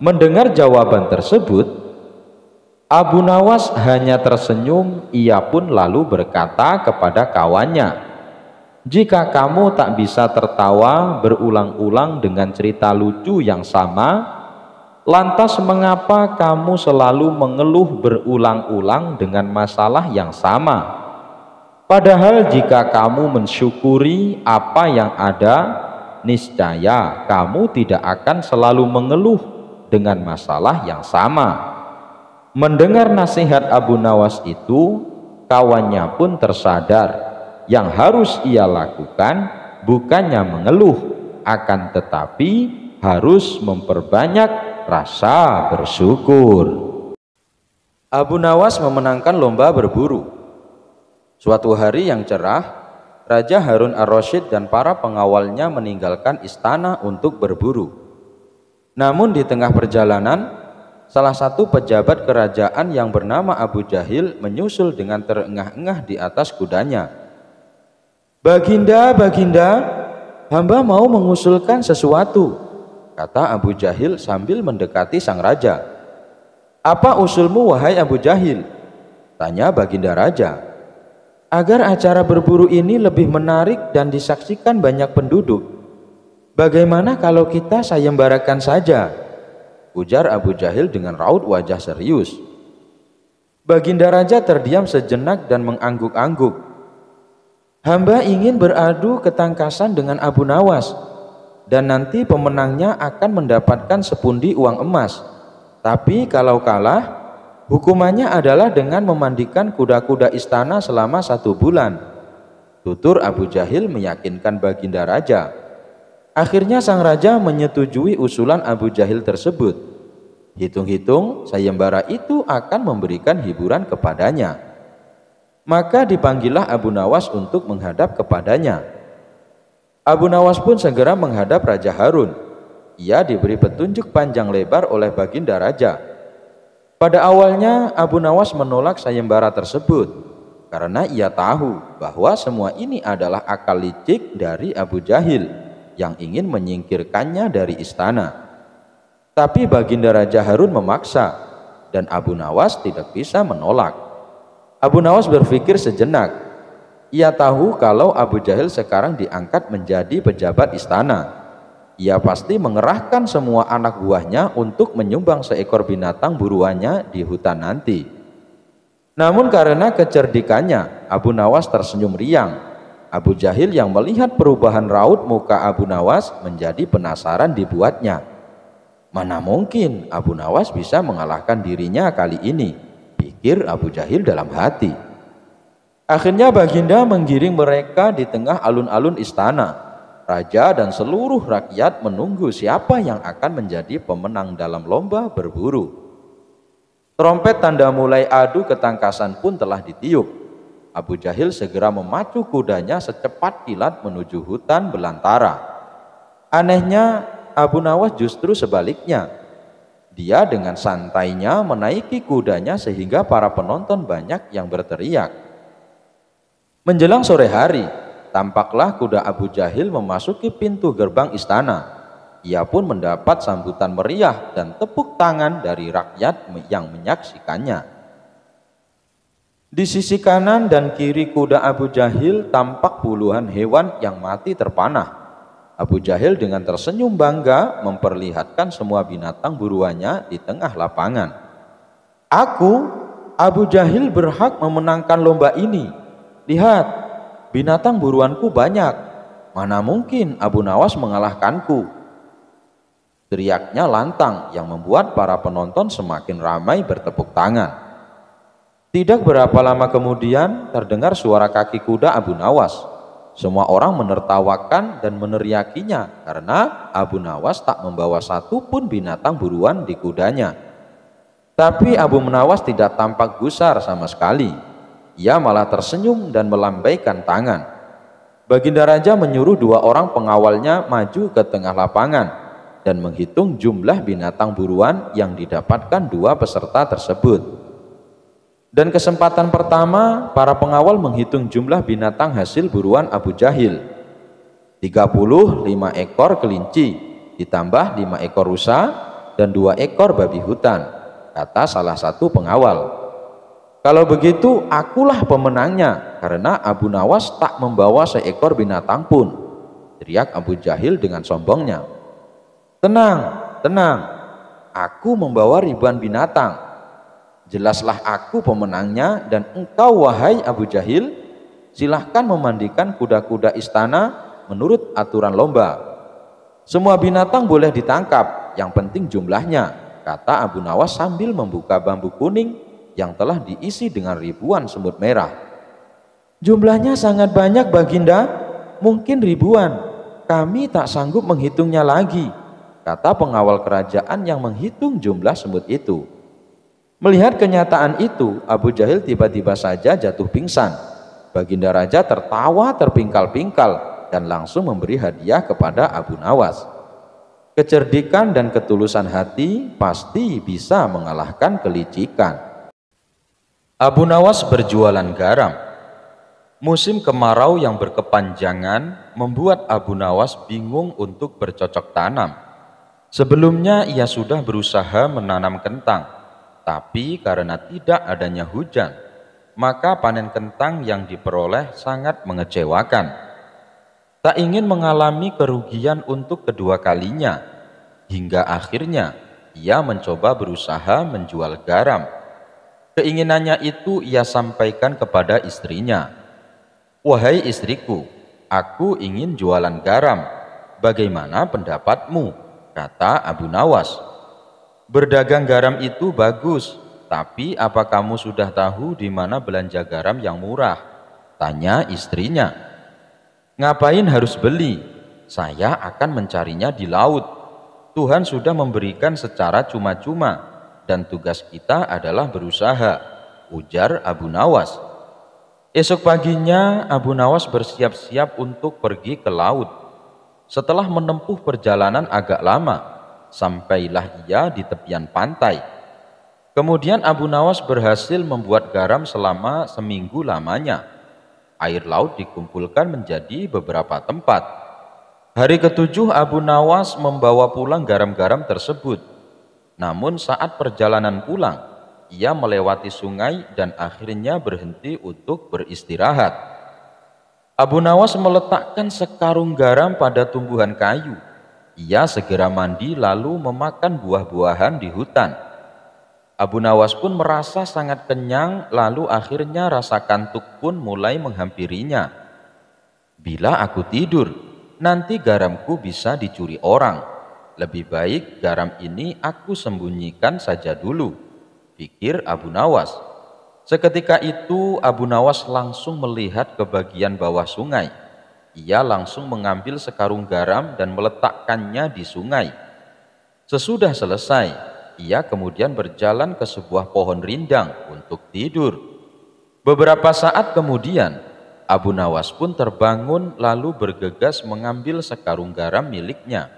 Mendengar jawaban tersebut, Abu Nawas hanya tersenyum. Ia pun lalu berkata kepada kawannya, jika kamu tak bisa tertawa berulang-ulang dengan cerita lucu yang sama, lantas mengapa kamu selalu mengeluh berulang-ulang dengan masalah yang sama? Padahal jika kamu mensyukuri apa yang ada, niscaya kamu tidak akan selalu mengeluh dengan masalah yang sama. Mendengar nasihat Abu Nawas itu, kawannya pun tersadar yang harus ia lakukan bukannya mengeluh, akan tetapi harus memperbanyak rasa bersyukur. Abu Nawas memenangkan lomba berburu. Suatu hari yang cerah, Raja Harun ar-Rasyid dan para pengawalnya meninggalkan istana untuk berburu. Namun di tengah perjalanan, salah satu pejabat kerajaan yang bernama Abu Jahil menyusul dengan terengah-engah di atas kudanya. Baginda, Baginda, hamba mau mengusulkan sesuatu, kata Abu Jahil sambil mendekati sang raja. Apa usulmu wahai Abu Jahil? Tanya Baginda Raja. Agar acara berburu ini lebih menarik dan disaksikan banyak penduduk, bagaimana kalau kita sayembarakan saja? Ujar Abu Jahil dengan raut wajah serius. Baginda Raja terdiam sejenak dan mengangguk-angguk. Hamba ingin beradu ketangkasan dengan Abu Nawas, dan nanti pemenangnya akan mendapatkan sepundi uang emas. Tapi kalau kalah, hukumannya adalah dengan memandikan kuda-kuda istana selama 1 bulan. Tutur Abu Jahil meyakinkan Baginda Raja. Akhirnya sang raja menyetujui usulan Abu Jahil tersebut. Hitung-hitung sayembara itu akan memberikan hiburan kepadanya. Maka dipanggillah Abu Nawas untuk menghadap kepadanya. Abu Nawas pun segera menghadap Raja Harun. Ia diberi petunjuk panjang lebar oleh Baginda Raja. Pada awalnya Abu Nawas menolak sayembara tersebut karena ia tahu bahwa semua ini adalah akal licik dari Abu Jahil yang ingin menyingkirkannya dari istana. Tapi Baginda Raja Harun memaksa dan Abu Nawas tidak bisa menolak. Abu Nawas berpikir sejenak. Ia tahu kalau Abu Jahil sekarang diangkat menjadi pejabat istana. Ia pasti mengerahkan semua anak buahnya untuk menyumbang seekor binatang buruannya di hutan nanti. Namun karena kecerdikannya, Abu Nawas tersenyum riang. Abu Jahil yang melihat perubahan raut muka Abu Nawas menjadi penasaran dibuatnya. Mana mungkin Abu Nawas bisa mengalahkan dirinya kali ini, pikir Abu Jahil dalam hati. Akhirnya Baginda menggiring mereka di tengah alun-alun istana. Raja dan seluruh rakyat menunggu siapa yang akan menjadi pemenang dalam lomba berburu. Trompet tanda mulai adu ketangkasan pun telah ditiup. Abu Jahil segera memacu kudanya secepat kilat menuju hutan belantara. Anehnya, Abu Nawas justru sebaliknya. Dia dengan santainya menaiki kudanya sehingga para penonton banyak yang berteriak. Menjelang sore hari, tampaklah kuda Abu Jahil memasuki pintu gerbang istana. Ia pun mendapat sambutan meriah dan tepuk tangan dari rakyat yang menyaksikannya. Di sisi kanan dan kiri kuda Abu Jahil tampak puluhan hewan yang mati terpanah. Abu Jahil dengan tersenyum bangga memperlihatkan semua binatang buruannya di tengah lapangan. Aku, Abu Jahil, berhak memenangkan lomba ini. Lihat, binatang buruanku banyak. Mana mungkin Abu Nawas mengalahkanku? Teriaknya lantang yang membuat para penonton semakin ramai bertepuk tangan. Tidak berapa lama kemudian terdengar suara kaki kuda Abu Nawas. Semua orang menertawakan dan meneriakinya karena Abu Nawas tak membawa satu pun binatang buruan di kudanya. Tapi Abu Nawas tidak tampak gusar sama sekali. Ia malah tersenyum dan melambaikan tangan. Baginda Raja menyuruh 2 orang pengawalnya maju ke tengah lapangan dan menghitung jumlah binatang buruan yang didapatkan 2 peserta tersebut. Dan kesempatan pertama, para pengawal menghitung jumlah binatang hasil buruan Abu Jahil. 35 ekor kelinci, ditambah 5 ekor rusa, dan 2 ekor babi hutan, kata salah satu pengawal. Kalau begitu, akulah pemenangnya, karena Abu Nawas tak membawa seekor binatang pun, teriak Abu Jahil dengan sombongnya. Tenang, tenang, aku membawa ribuan binatang. Jelaslah aku pemenangnya, dan engkau wahai Abu Jahil, silahkan memandikan kuda-kuda istana menurut aturan lomba. Semua binatang boleh ditangkap, yang penting jumlahnya, kata Abu Nawas sambil membuka bambu kuning yang telah diisi dengan ribuan semut merah. Jumlahnya sangat banyak Baginda, mungkin ribuan. Kami tak sanggup menghitungnya lagi, kata pengawal kerajaan yang menghitung jumlah semut itu. Melihat kenyataan itu, Abu Jahil tiba-tiba saja jatuh pingsan. Baginda Raja tertawa terpingkal-pingkal dan langsung memberi hadiah kepada Abu Nawas. Kecerdikan dan ketulusan hati pasti bisa mengalahkan kelicikan. Abu Nawas berjualan garam. Musim kemarau yang berkepanjangan membuat Abu Nawas bingung untuk bercocok tanam. Sebelumnya ia sudah berusaha menanam kentang, tapi karena tidak adanya hujan, maka panen kentang yang diperoleh sangat mengecewakan. Tak ingin mengalami kerugian untuk kedua kalinya, hingga akhirnya ia mencoba berusaha menjual garam. Keinginannya itu ia sampaikan kepada istrinya. "Wahai istriku, aku ingin jualan garam. Bagaimana pendapatmu?" kata Abu Nawas. "Berdagang garam itu bagus, tapi apa kamu sudah tahu di mana belanja garam yang murah?" tanya istrinya. "Ngapain harus beli? Saya akan mencarinya di laut. Tuhan sudah memberikan secara cuma-cuma dan tugas kita adalah berusaha," ujar Abu Nawas. Esok paginya Abu Nawas bersiap-siap untuk pergi ke laut. Setelah menempuh perjalanan agak lama, sampailah ia di tepian pantai. Kemudian Abu Nawas berhasil membuat garam selama seminggu lamanya. Air laut dikumpulkan menjadi beberapa tempat. Hari ketujuh Abu Nawas membawa pulang garam-garam tersebut. Namun saat perjalanan pulang, ia melewati sungai dan akhirnya berhenti untuk beristirahat. Abu Nawas meletakkan sekarung garam pada tumbuhan kayu. Ia segera mandi lalu memakan buah-buahan di hutan. Abu Nawas pun merasa sangat kenyang, lalu akhirnya rasa kantuk pun mulai menghampirinya. "Bila aku tidur, nanti garamku bisa dicuri orang. Lebih baik garam ini aku sembunyikan saja dulu," pikir Abu Nawas. Seketika itu Abu Nawas langsung melihat ke bagian bawah sungai. Ia langsung mengambil sekarung garam dan meletakkannya di sungai. Sesudah selesai, ia kemudian berjalan ke sebuah pohon rindang untuk tidur. Beberapa saat kemudian, Abu Nawas pun terbangun lalu bergegas mengambil sekarung garam miliknya.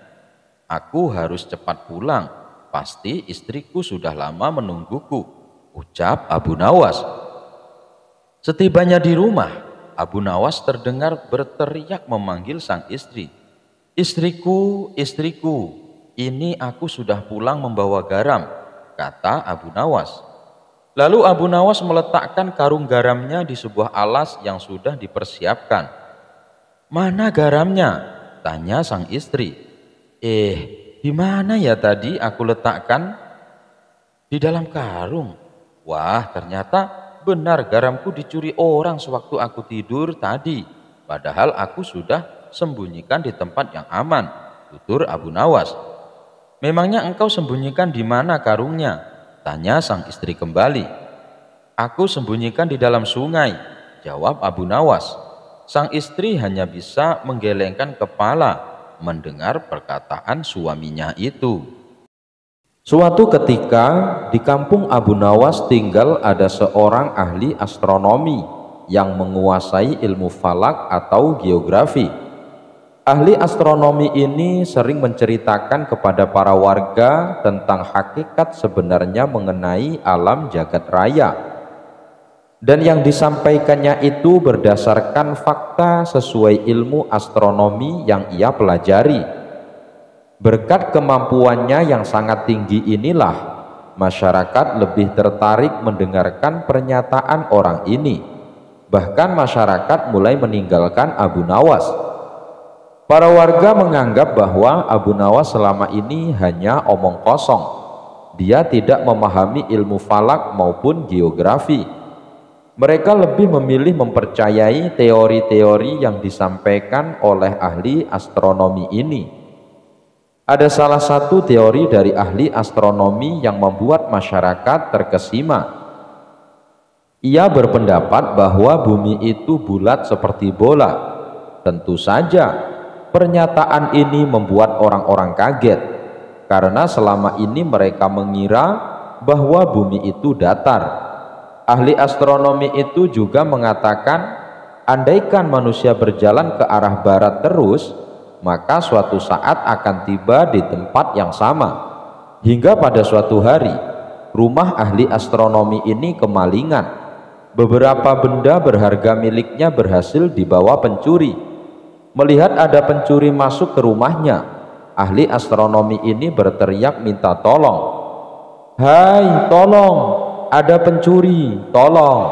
"Aku harus cepat pulang, pasti istriku sudah lama menungguku," ucap Abu Nawas. Setibanya di rumah, Abu Nawas terdengar berteriak memanggil sang istri. "Istriku, istriku, ini aku sudah pulang membawa garam," kata Abu Nawas. Lalu Abu Nawas meletakkan karung garamnya di sebuah alas yang sudah dipersiapkan. "Mana garamnya?" tanya sang istri. Di mana ya tadi aku letakkan?" "Di dalam karung." "Wah, ternyata benar garamku dicuri orang sewaktu aku tidur tadi. Padahal aku sudah sembunyikan di tempat yang aman," tutur Abu Nawas. "Memangnya engkau sembunyikan di mana karungnya?" tanya sang istri kembali. "Aku sembunyikan di dalam sungai," jawab Abu Nawas. Sang istri hanya bisa menggelengkan kepala mendengar perkataan suaminya itu. Suatu ketika di kampung Abu Nawas tinggal ada seorang ahli astronomi yang menguasai ilmu falak atau geografi. Ahli astronomi ini sering menceritakan kepada para warga tentang hakikat sebenarnya mengenai alam jagat raya. Dan yang disampaikannya itu berdasarkan fakta sesuai ilmu astronomi yang ia pelajari. Berkat kemampuannya yang sangat tinggi inilah, masyarakat lebih tertarik mendengarkan pernyataan orang ini. Bahkan masyarakat mulai meninggalkan Abu Nawas. Para warga menganggap bahwa Abu Nawas selama ini hanya omong kosong. Dia tidak memahami ilmu falak maupun geografi. Mereka lebih memilih mempercayai teori-teori yang disampaikan oleh ahli astronomi ini. Ada salah satu teori dari ahli astronomi yang membuat masyarakat terkesima. Ia berpendapat bahwa bumi itu bulat seperti bola. Tentu saja, pernyataan ini membuat orang-orang kaget, karena selama ini mereka mengira bahwa bumi itu datar. Ahli astronomi itu juga mengatakan, andaikan manusia berjalan ke arah barat terus, maka suatu saat akan tiba di tempat yang sama. Hingga pada suatu hari, rumah ahli astronomi ini kemalingan. Beberapa benda berharga miliknya berhasil dibawa pencuri. Melihat ada pencuri masuk ke rumahnya, ahli astronomi ini berteriak minta tolong. "Hai, tolong, ada pencuri, tolong!"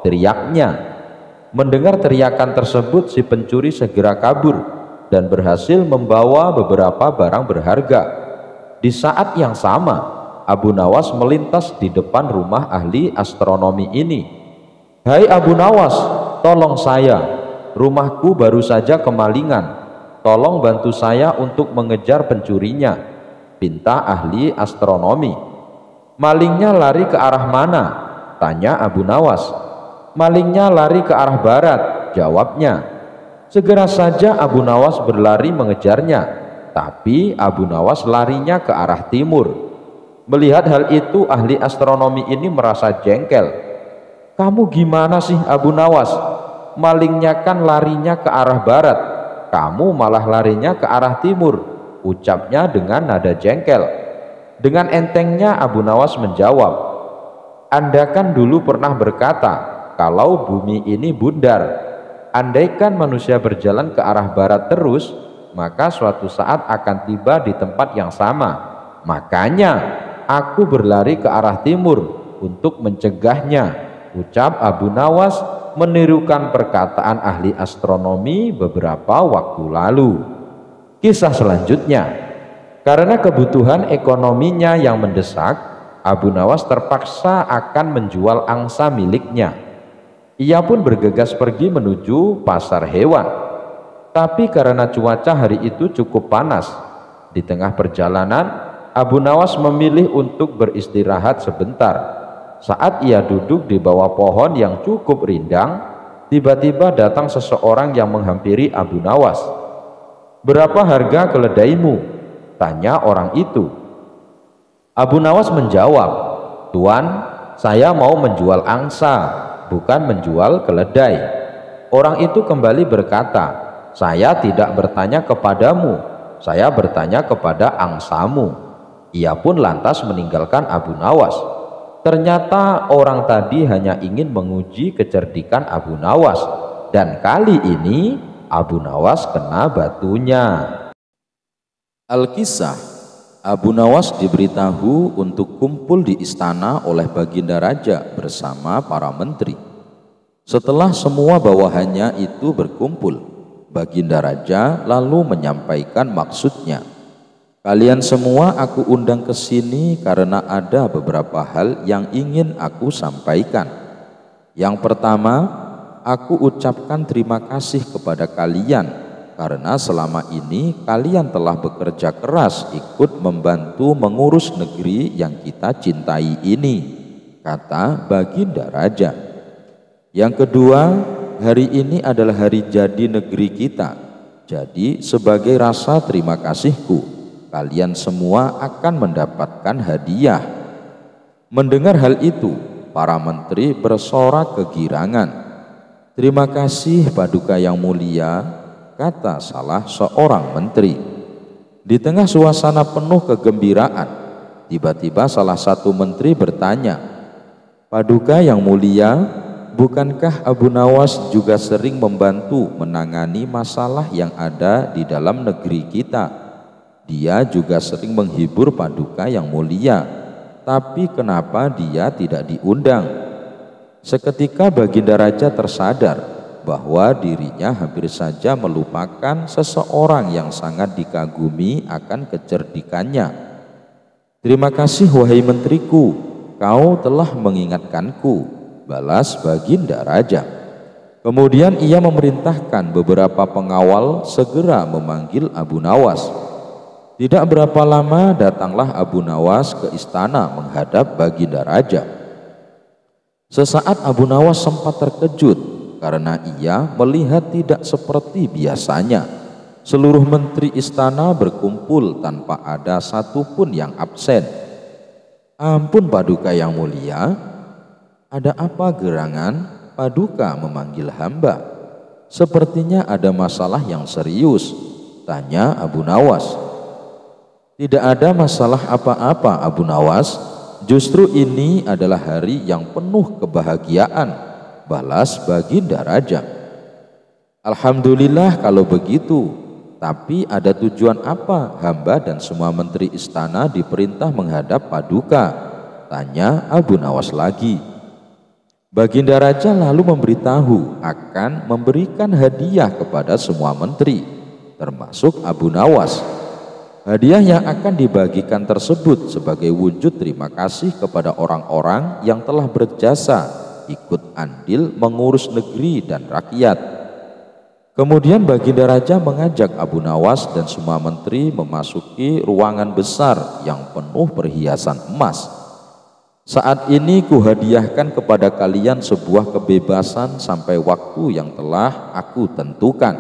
teriaknya. Mendengar teriakan tersebut, si pencuri segera kabur dan berhasil membawa beberapa barang berharga. Di saat yang sama, Abu Nawas melintas di depan rumah ahli astronomi ini. "Hai Abu Nawas, tolong saya, rumahku baru saja kemalingan. Tolong bantu saya untuk mengejar pencurinya," pinta ahli astronomi. "Malingnya lari ke arah mana?" tanya Abu Nawas. "Malingnya lari ke arah barat," jawabnya. Segera saja Abu Nawas berlari mengejarnya, tapi Abu Nawas larinya ke arah timur. Melihat hal itu, ahli astronomi ini merasa jengkel. "Kamu gimana sih Abu Nawas? Malingnya kan larinya ke arah barat, kamu malah larinya ke arah timur," ucapnya dengan nada jengkel. Dengan entengnya Abu Nawas menjawab, "Anda kan dulu pernah berkata kalau bumi ini bundar. Andaikan manusia berjalan ke arah barat terus, maka suatu saat akan tiba di tempat yang sama. Makanya aku berlari ke arah timur untuk mencegahnya," ucap Abu Nawas menirukan perkataan ahli astronomi beberapa waktu lalu. Kisah selanjutnya, karena kebutuhan ekonominya yang mendesak, Abu Nawas terpaksa akan menjual angsa miliknya. Ia pun bergegas pergi menuju pasar hewan. Tapi karena cuaca hari itu cukup panas, di tengah perjalanan Abu Nawas memilih untuk beristirahat sebentar. Saat ia duduk di bawah pohon yang cukup rindang, tiba-tiba datang seseorang yang menghampiri Abu Nawas. "Berapa harga keledaimu?" tanya orang itu. Abu Nawas menjawab, "Tuan, saya mau menjual angsa, bukan menjual keledai." Orang itu kembali berkata, "Saya tidak bertanya kepadamu, saya bertanya kepada angsamu." Ia pun lantas meninggalkan Abu Nawas. Ternyata orang tadi hanya ingin menguji kecerdikan Abu Nawas, dan kali ini Abu Nawas kena batunya. Alkisah, Abu Nawas diberitahu untuk kumpul di istana oleh Baginda Raja bersama para menteri. Setelah semua bawahannya itu berkumpul, Baginda Raja lalu menyampaikan maksudnya. "Kalian semua aku undang ke sini karena ada beberapa hal yang ingin aku sampaikan. Yang pertama, aku ucapkan terima kasih kepada kalian karena selama ini kalian telah bekerja keras ikut membantu mengurus negeri yang kita cintai ini," kata Baginda Raja. "Yang kedua, hari ini adalah hari jadi negeri kita. Jadi sebagai rasa terima kasihku, kalian semua akan mendapatkan hadiah." Mendengar hal itu, para menteri bersorak kegirangan. "Terima kasih Paduka yang mulia," kata salah seorang menteri. Di tengah suasana penuh kegembiraan, tiba-tiba salah satu menteri bertanya, "Paduka yang mulia, bukankah Abu Nawas juga sering membantu menangani masalah yang ada di dalam negeri kita? Dia juga sering menghibur Paduka yang mulia, tapi kenapa dia tidak diundang?" Seketika Baginda Raja tersadar bahwa dirinya hampir saja melupakan seseorang yang sangat dikagumi akan kecerdikannya. "Terima kasih wahai menteriku, kau telah mengingatkanku," balas Baginda Raja. Kemudian ia memerintahkan beberapa pengawal segera memanggil Abu Nawas. Tidak berapa lama datanglah Abu Nawas ke istana menghadap Baginda Raja. Sesaat Abu Nawas sempat terkejut karena ia melihat tidak seperti biasanya. Seluruh menteri istana berkumpul tanpa ada satupun yang absen. "Ampun Paduka yang mulia, ada apa gerangan Paduka memanggil hamba? Sepertinya ada masalah yang serius," tanya Abu Nawas. "Tidak ada masalah apa-apa Abu Nawas, justru ini adalah hari yang penuh kebahagiaan," balas Baginda Raja. "Alhamdulillah kalau begitu, tapi ada tujuan apa hamba dan semua menteri istana diperintah menghadap Paduka?" tanya Abu Nawas lagi. Baginda Raja lalu memberitahu akan memberikan hadiah kepada semua menteri, termasuk Abu Nawas. Hadiah yang akan dibagikan tersebut sebagai wujud terima kasih kepada orang-orang yang telah berjasa ikut andil mengurus negeri dan rakyat. Kemudian Baginda Raja mengajak Abu Nawas dan semua menteri memasuki ruangan besar yang penuh perhiasan emas. Saat ini kuhadiahkan kepada kalian sebuah kebebasan sampai waktu yang telah aku tentukan.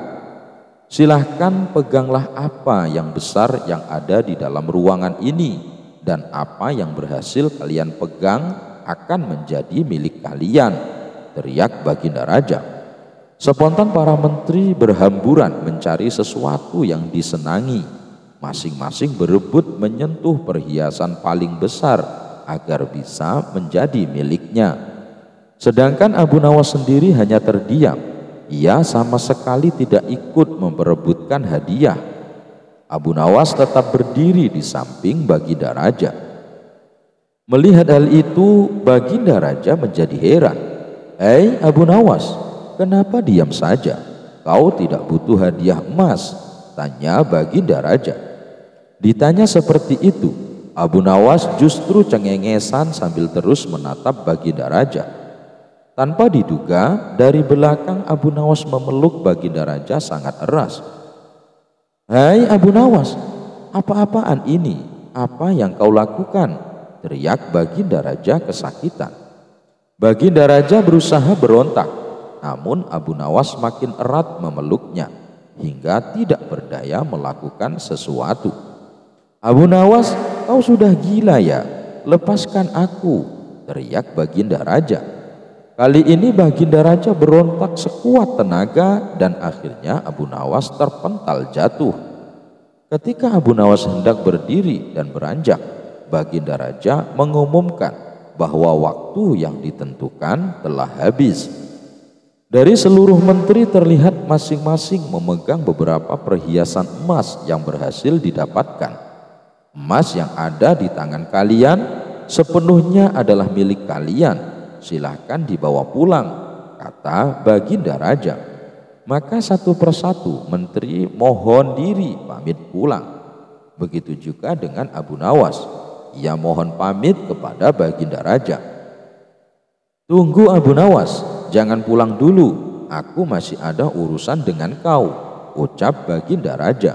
Silahkan peganglah apa yang besar yang ada di dalam ruangan ini, dan apa yang berhasil kalian pegang akan menjadi milik kalian, teriak Baginda Raja. Spontan para menteri berhamburan mencari sesuatu yang disenangi. Masing-masing berebut menyentuh perhiasan paling besar agar bisa menjadi miliknya. Sedangkan Abu Nawas sendiri hanya terdiam. Ia sama sekali tidak ikut memperebutkan hadiah. Abu Nawas tetap berdiri di samping Baginda Raja. Melihat hal itu, Baginda Raja menjadi heran. Abu Nawas, kenapa diam saja? Kau tidak butuh hadiah emas? Tanya Baginda Raja. Ditanya seperti itu, Abu Nawas justru cengengesan sambil terus menatap Baginda Raja. Tanpa diduga, dari belakang Abu Nawas memeluk Baginda Raja sangat eras. "Hai Abu Nawas, apa-apaan ini? Apa yang kau lakukan?" teriak Baginda Raja kesakitan. Baginda Raja berusaha berontak, namun Abu Nawas makin erat memeluknya hingga tidak berdaya melakukan sesuatu. "Abu Nawas, kau sudah gila ya? Lepaskan aku!" teriak Baginda Raja. Kali ini Baginda Raja berontak sekuat tenaga dan akhirnya Abu Nawas terpental jatuh. Ketika Abu Nawas hendak berdiri dan beranjak, Baginda Raja mengumumkan bahwa waktu yang ditentukan telah habis. Dari seluruh menteri terlihat masing-masing memegang beberapa perhiasan emas yang berhasil didapatkan. "Emas yang ada di tangan kalian sepenuhnya adalah milik kalian. Silahkan dibawa pulang," kata Baginda Raja. Maka satu persatu menteri mohon diri pamit pulang. Begitu juga dengan Abu Nawas. Ia mohon pamit kepada Baginda Raja. "Tunggu Abu Nawas, jangan pulang dulu. Aku masih ada urusan dengan kau," ucap Baginda Raja.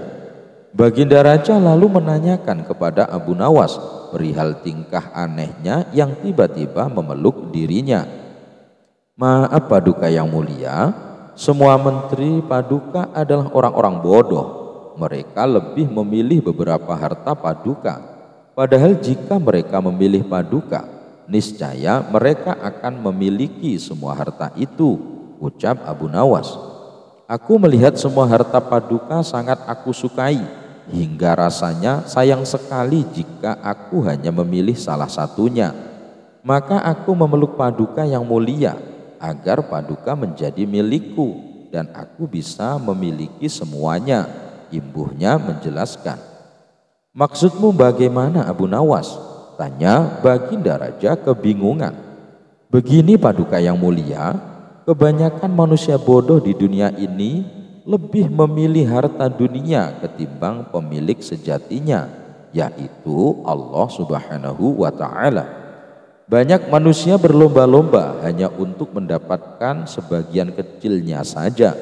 Baginda Raja lalu menanyakan kepada Abu Nawas perihal tingkah anehnya yang tiba-tiba memeluk dirinya. "Maaf Paduka yang mulia, semua menteri Paduka adalah orang-orang bodoh. Mereka lebih memilih beberapa harta Paduka. Padahal jika mereka memilih Paduka, niscaya mereka akan memiliki semua harta itu," ucap Abu Nawas. "Aku melihat semua harta Paduka sangat aku sukai, hingga rasanya sayang sekali jika aku hanya memilih salah satunya. Maka aku memeluk Paduka yang mulia agar Paduka menjadi milikku dan aku bisa memiliki semuanya," imbuhnya menjelaskan. "Maksudmu bagaimana Abu Nawas?" tanya Baginda Raja kebingungan. "Begini Paduka yang mulia, kebanyakan manusia bodoh di dunia ini lebih memilih harta dunia ketimbang pemilik sejatinya, yaitu Allah Subhanahu wa Ta'ala. Banyak manusia berlomba-lomba hanya untuk mendapatkan sebagian kecilnya saja.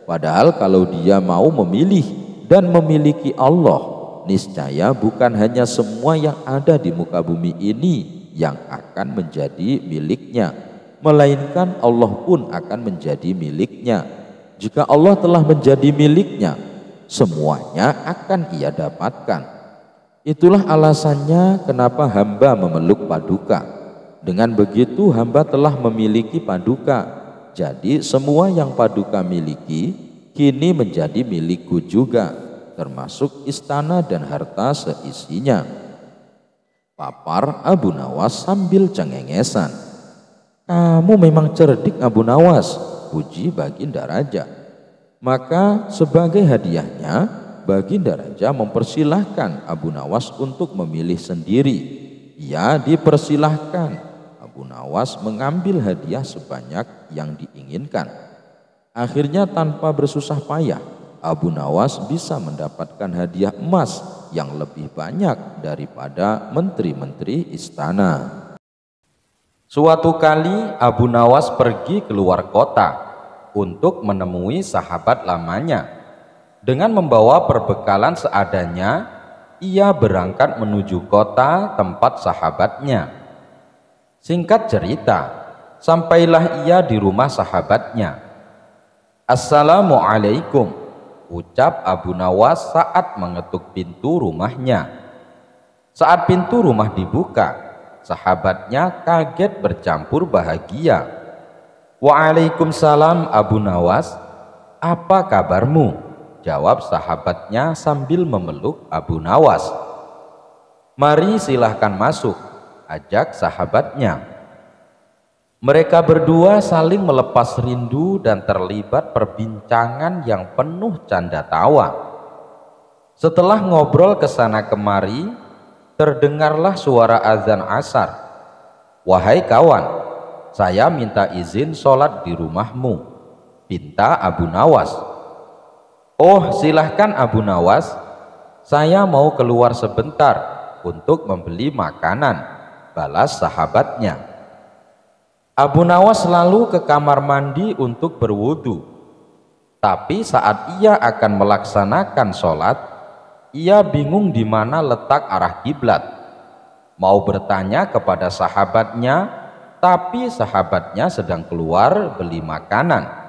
Padahal kalau dia mau memilih dan memiliki Allah, niscaya bukan hanya semua yang ada di muka bumi ini yang akan menjadi miliknya, melainkan Allah pun akan menjadi miliknya. Jika Allah telah menjadi miliknya, semuanya akan ia dapatkan. Itulah alasannya kenapa hamba memeluk Paduka. Dengan begitu hamba telah memiliki Paduka. Jadi semua yang Paduka miliki kini menjadi milikku juga, termasuk istana dan harta seisinya," papar Abu Nawas sambil cengengesan. "Kamu memang cerdik Abu Nawas," puji Baginda Raja. Maka sebagai hadiahnya, Baginda Raja mempersilahkan Abu Nawas untuk memilih sendiri. Ia dipersilahkan. Abu Nawas mengambil hadiah sebanyak yang diinginkan. Akhirnya tanpa bersusah payah, Abu Nawas bisa mendapatkan hadiah emas yang lebih banyak daripada menteri-menteri istana. Suatu kali Abu Nawas pergi keluar kota untuk menemui sahabat lamanya. Dengan membawa perbekalan seadanya, ia berangkat menuju kota tempat sahabatnya. Singkat cerita, sampailah ia di rumah sahabatnya. "Assalamualaikum," ucap Abu Nawas saat mengetuk pintu rumahnya. Saat pintu rumah dibuka, sahabatnya kaget bercampur bahagia. "Waalaikumsalam Abu Nawas, apa kabarmu?" jawab sahabatnya sambil memeluk Abu Nawas. "Mari silahkan masuk," ajak sahabatnya. Mereka berdua saling melepas rindu dan terlibat perbincangan yang penuh canda tawa. Setelah ngobrol kesana kemari, terdengarlah suara azan asar. "Wahai kawan, saya minta izin sholat di rumahmu," pinta Abu Nawas. "Oh, silahkan Abu Nawas, saya mau keluar sebentar untuk membeli makanan," balas sahabatnya. Abu Nawas lalu ke kamar mandi untuk berwudu. Tapi saat ia akan melaksanakan sholat, ia bingung di mana letak arah kiblat. Mau bertanya kepada sahabatnya, tapi sahabatnya sedang keluar beli makanan.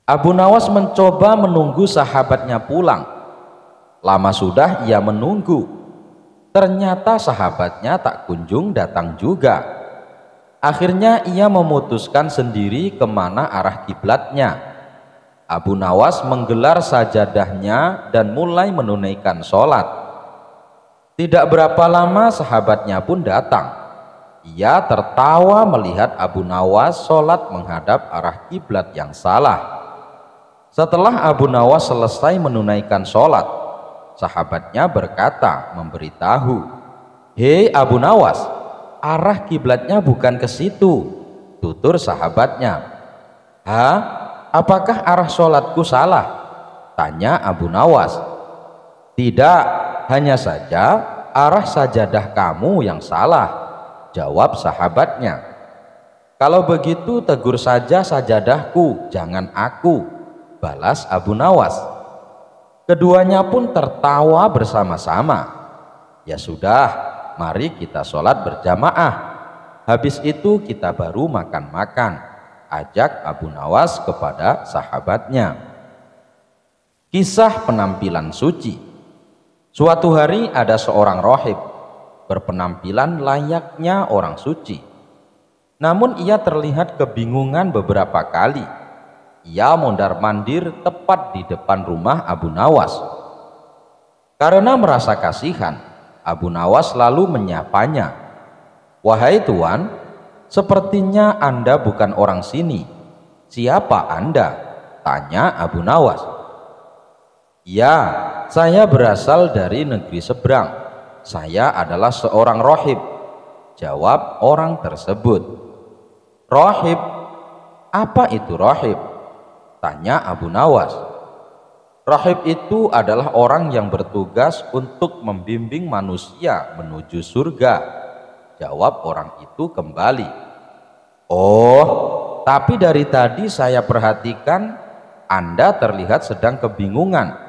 Abu Nawas mencoba menunggu sahabatnya pulang. Lama sudah ia menunggu. Ternyata sahabatnya tak kunjung datang juga. Akhirnya ia memutuskan sendiri kemana arah kiblatnya. Abu Nawas menggelar sajadahnya dan mulai menunaikan sholat. Tidak berapa lama sahabatnya pun datang. Ia tertawa melihat Abu Nawas sholat menghadap arah kiblat yang salah. Setelah Abu Nawas selesai menunaikan sholat, sahabatnya berkata memberitahu, "Hei Abu Nawas, arah kiblatnya bukan ke situ," tutur sahabatnya. "Hah? Apakah arah sholatku salah?" tanya Abu Nawas. "Tidak, hanya saja arah sajadah kamu yang salah," jawab sahabatnya. "Kalau begitu tegur saja sajadahku, jangan aku," balas Abu Nawas. Keduanya pun tertawa bersama-sama. "Ya sudah, mari kita sholat berjamaah. Habis itu kita baru makan-makan," ajak Abu Nawas kepada sahabatnya. Kisah penampilan suci. Suatu hari ada seorang rohib berpenampilan layaknya orang suci. Namun ia terlihat kebingungan beberapa kali. Ia mondar-mandir tepat di depan rumah Abu Nawas. Karena merasa kasihan, Abu Nawas lalu menyapanya. "Wahai tuan, sepertinya Anda bukan orang sini. Siapa Anda?" tanya Abu Nawas. "Ya, saya berasal dari negeri seberang. Saya adalah seorang rohib," jawab orang tersebut. "Rohib? Apa itu rohib?" tanya Abu Nawas. "Rohib itu adalah orang yang bertugas untuk membimbing manusia menuju surga," jawab orang itu kembali. "Oh, tapi dari tadi saya perhatikan Anda terlihat sedang kebingungan.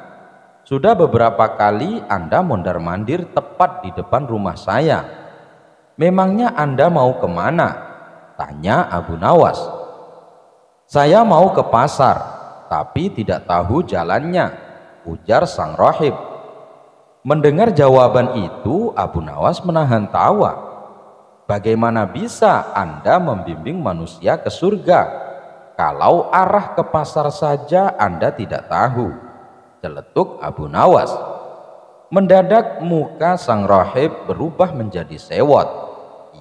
Sudah beberapa kali Anda mondar-mandir tepat di depan rumah saya. Memangnya Anda mau kemana?" tanya Abu Nawas. "Saya mau ke pasar, tapi tidak tahu jalannya," ujar sang rohib. Mendengar jawaban itu, Abu Nawas menahan tawa. "Bagaimana bisa Anda membimbing manusia ke surga kalau arah ke pasar saja Anda tidak tahu?" celetuk Abu Nawas. Mendadak muka sang rohib berubah menjadi sewot.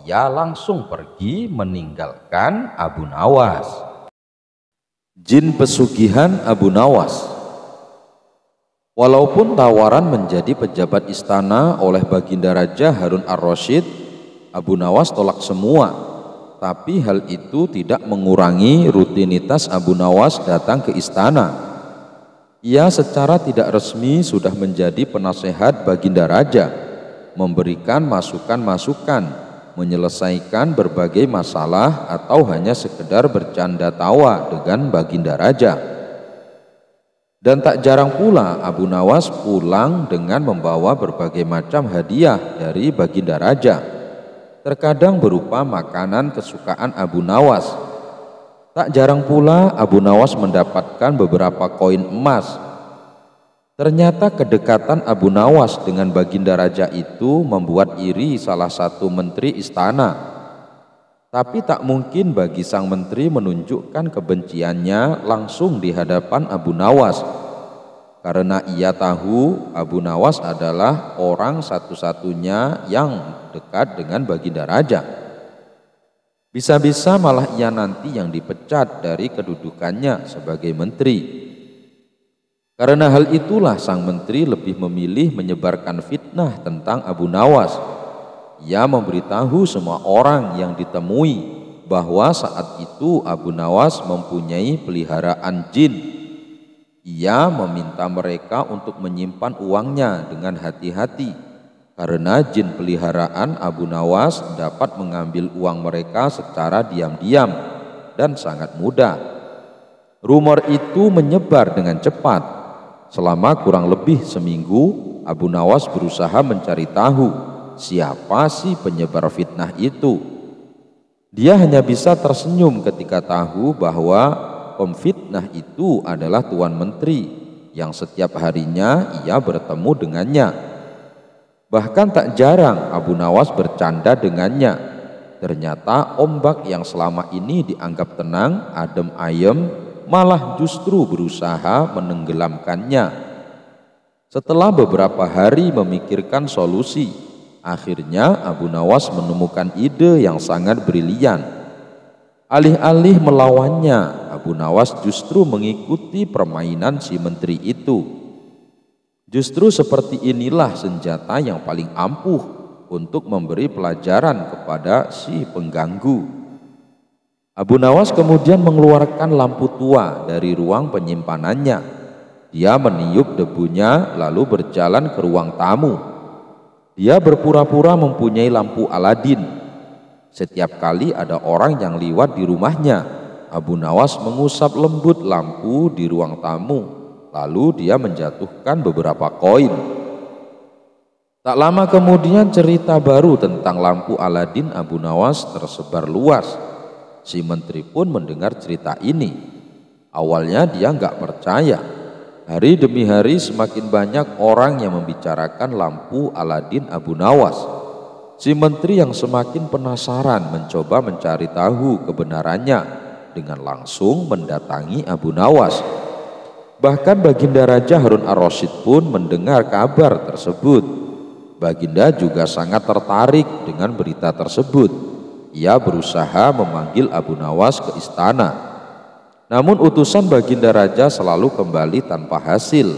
Ia langsung pergi meninggalkan Abu Nawas. Jin pesugihan Abu Nawas. Walaupun tawaran menjadi pejabat istana oleh Baginda Raja Harun ar-Rasyid Abu Nawas tolak semua, tapi hal itu tidak mengurangi rutinitas Abu Nawas datang ke istana. Ia secara tidak resmi sudah menjadi penasehat Baginda Raja, memberikan masukan-masukan, menyelesaikan berbagai masalah atau hanya sekedar bercanda tawa dengan Baginda Raja. Dan tak jarang pula Abu Nawas pulang dengan membawa berbagai macam hadiah dari Baginda Raja, terkadang berupa makanan kesukaan Abu Nawas. Tak jarang pula Abu Nawas mendapatkan beberapa koin emas. Ternyata kedekatan Abu Nawas dengan Baginda Raja itu membuat iri salah satu menteri istana. Tapi tak mungkin bagi sang menteri menunjukkan kebenciannya langsung di hadapan Abu Nawas, karena ia tahu Abu Nawas adalah orang satu-satunya yang dekat dengan Baginda Raja. Bisa-bisa malah ia nanti yang dipecat dari kedudukannya sebagai menteri. Karena hal itulah sang menteri lebih memilih menyebarkan fitnah tentang Abu Nawas. Ia memberitahu semua orang yang ditemui bahwa saat itu Abu Nawas mempunyai peliharaan jin. Ia meminta mereka untuk menyimpan uangnya dengan hati-hati, karena jin peliharaan Abu Nawas dapat mengambil uang mereka secara diam-diam dan sangat mudah. Rumor itu menyebar dengan cepat. Selama kurang lebih seminggu, Abu Nawas berusaha mencari tahu siapa sih penyebar fitnah itu. Dia hanya bisa tersenyum ketika tahu bahwa pemfitnah itu adalah Tuan Menteri yang setiap harinya ia bertemu dengannya. Bahkan tak jarang Abu Nawas bercanda dengannya. Ternyata ombak yang selama ini dianggap tenang, adem ayem, malah justru berusaha menenggelamkannya. Setelah beberapa hari memikirkan solusi, akhirnya Abu Nawas menemukan ide yang sangat brilian. Alih-alih melawannya, Abu Nawas justru mengikuti permainan si menteri itu. Justru seperti inilah senjata yang paling ampuh untuk memberi pelajaran kepada si pengganggu. Abu Nawas kemudian mengeluarkan lampu tua dari ruang penyimpanannya. Dia meniup debunya lalu berjalan ke ruang tamu. Dia berpura-pura mempunyai lampu Aladin. Setiap kali ada orang yang lewat di rumahnya, Abu Nawas mengusap lembut lampu di ruang tamu, lalu dia menjatuhkan beberapa koin. Tak lama kemudian cerita baru tentang lampu Aladin Abu Nawas tersebar luas. Si menteri pun mendengar cerita ini. Awalnya dia nggak percaya. Hari demi hari semakin banyak orang yang membicarakan lampu Aladin Abu Nawas. Si menteri yang semakin penasaran mencoba mencari tahu kebenarannya dengan langsung mendatangi Abu Nawas. Bahkan Baginda Raja Harun ar-Rasyid pun mendengar kabar tersebut. Baginda juga sangat tertarik dengan berita tersebut. Ia berusaha memanggil Abu Nawas ke istana. Namun utusan Baginda Raja selalu kembali tanpa hasil.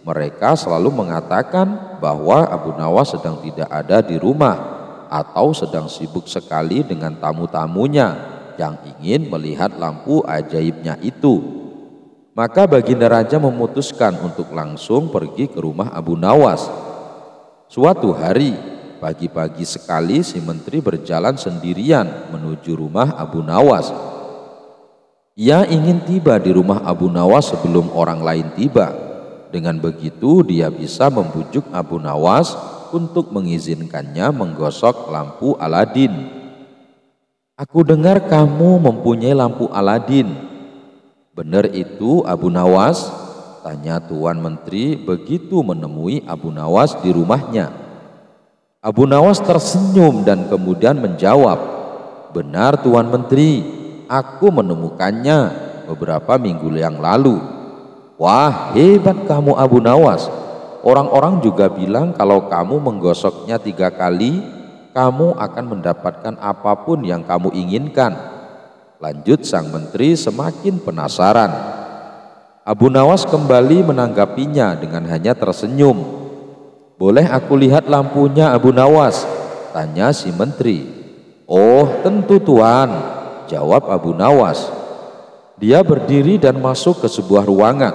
Mereka selalu mengatakan bahwa Abu Nawas sedang tidak ada di rumah atau sedang sibuk sekali dengan tamu-tamunya yang ingin melihat lampu ajaibnya itu. Maka Baginda Raja memutuskan untuk langsung pergi ke rumah Abu Nawas. Suatu hari, pagi-pagi sekali si menteri berjalan sendirian menuju rumah Abu Nawas. Ia ingin tiba di rumah Abu Nawas sebelum orang lain tiba. Dengan begitu dia bisa membujuk Abu Nawas untuk mengizinkannya menggosok lampu Aladin. Aku dengar kamu mempunyai lampu Aladin. Benar itu Abu Nawas? Tanya Tuan Menteri begitu menemui Abu Nawas di rumahnya. Abu Nawas tersenyum dan kemudian menjawab, benar Tuan Menteri, aku menemukannya beberapa minggu yang lalu. Wah, hebat kamu Abu Nawas. Orang-orang juga bilang kalau kamu menggosoknya 3 kali, kamu akan mendapatkan apapun yang kamu inginkan. Lanjut sang menteri semakin penasaran. Abu Nawas kembali menanggapinya dengan hanya tersenyum. Boleh aku lihat lampunya Abu Nawas? tanya si menteri. Oh, tentu tuan, jawab Abu Nawas. Dia berdiri dan masuk ke sebuah ruangan.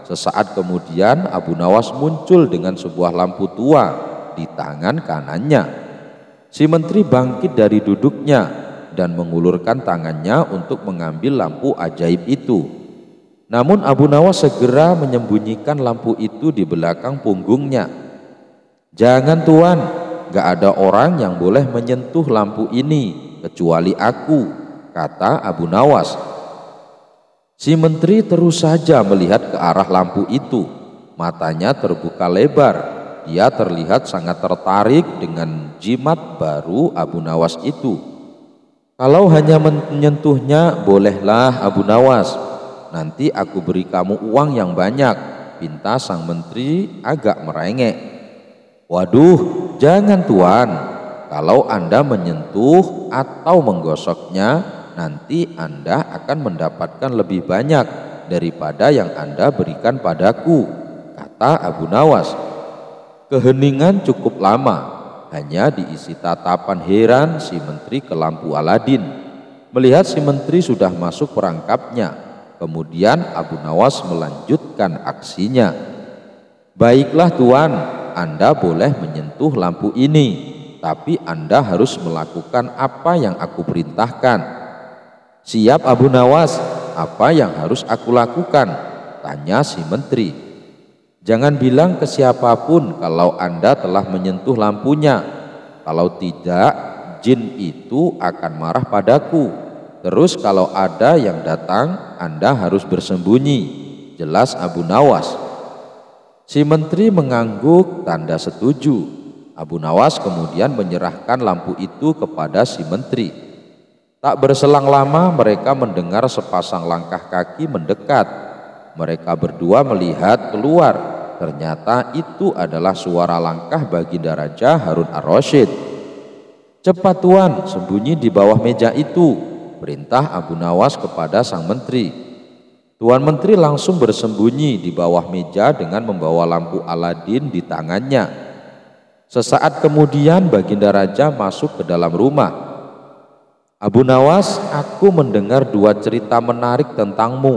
Sesaat kemudian Abu Nawas muncul dengan sebuah lampu tua di tangan kanannya. Si menteri bangkit dari duduknya dan mengulurkan tangannya untuk mengambil lampu ajaib itu. Namun Abu Nawas segera menyembunyikan lampu itu di belakang punggungnya. Jangan tuan, gak ada orang yang boleh menyentuh lampu ini kecuali aku, kata Abu Nawas. Si menteri terus saja melihat ke arah lampu itu. Matanya terbuka lebar. Dia terlihat sangat tertarik dengan jimat baru Abu Nawas itu. Kalau hanya menyentuhnya, bolehlah Abu Nawas. Nanti aku beri kamu uang yang banyak, pinta sang menteri agak merengek. Waduh, jangan tuan. Kalau Anda menyentuh atau menggosoknya, nanti Anda akan mendapatkan lebih banyak daripada yang Anda berikan padaku, kata Abu Nawas. Keheningan cukup lama, hanya diisi tatapan heran si menteri ke lampu Aladin. Melihat si menteri sudah masuk perangkapnya, kemudian Abu Nawas melanjutkan aksinya. Baiklah tuan, Anda boleh menyentuh lampu ini, tapi Anda harus melakukan apa yang aku perintahkan. Siap Abu Nawas, apa yang harus aku lakukan? Tanya si menteri. Jangan bilang ke siapapun kalau Anda telah menyentuh lampunya. Kalau tidak, jin itu akan marah padaku. Terus kalau ada yang datang, Anda harus bersembunyi. Jelas Abu Nawas. Si menteri mengangguk tanda setuju. Abu Nawas kemudian menyerahkan lampu itu kepada si menteri. Tak berselang lama mereka mendengar sepasang langkah kaki mendekat. Mereka berdua melihat keluar. Ternyata itu adalah suara langkah Baginda Raja Harun ar-Rasyid. Cepat tuan, sembunyi di bawah meja itu, perintah Abu Nawas kepada sang menteri. Tuan menteri langsung bersembunyi di bawah meja dengan membawa lampu Aladin di tangannya. Sesaat kemudian Baginda Raja masuk ke dalam rumah. Abu Nawas, aku mendengar dua cerita menarik tentangmu,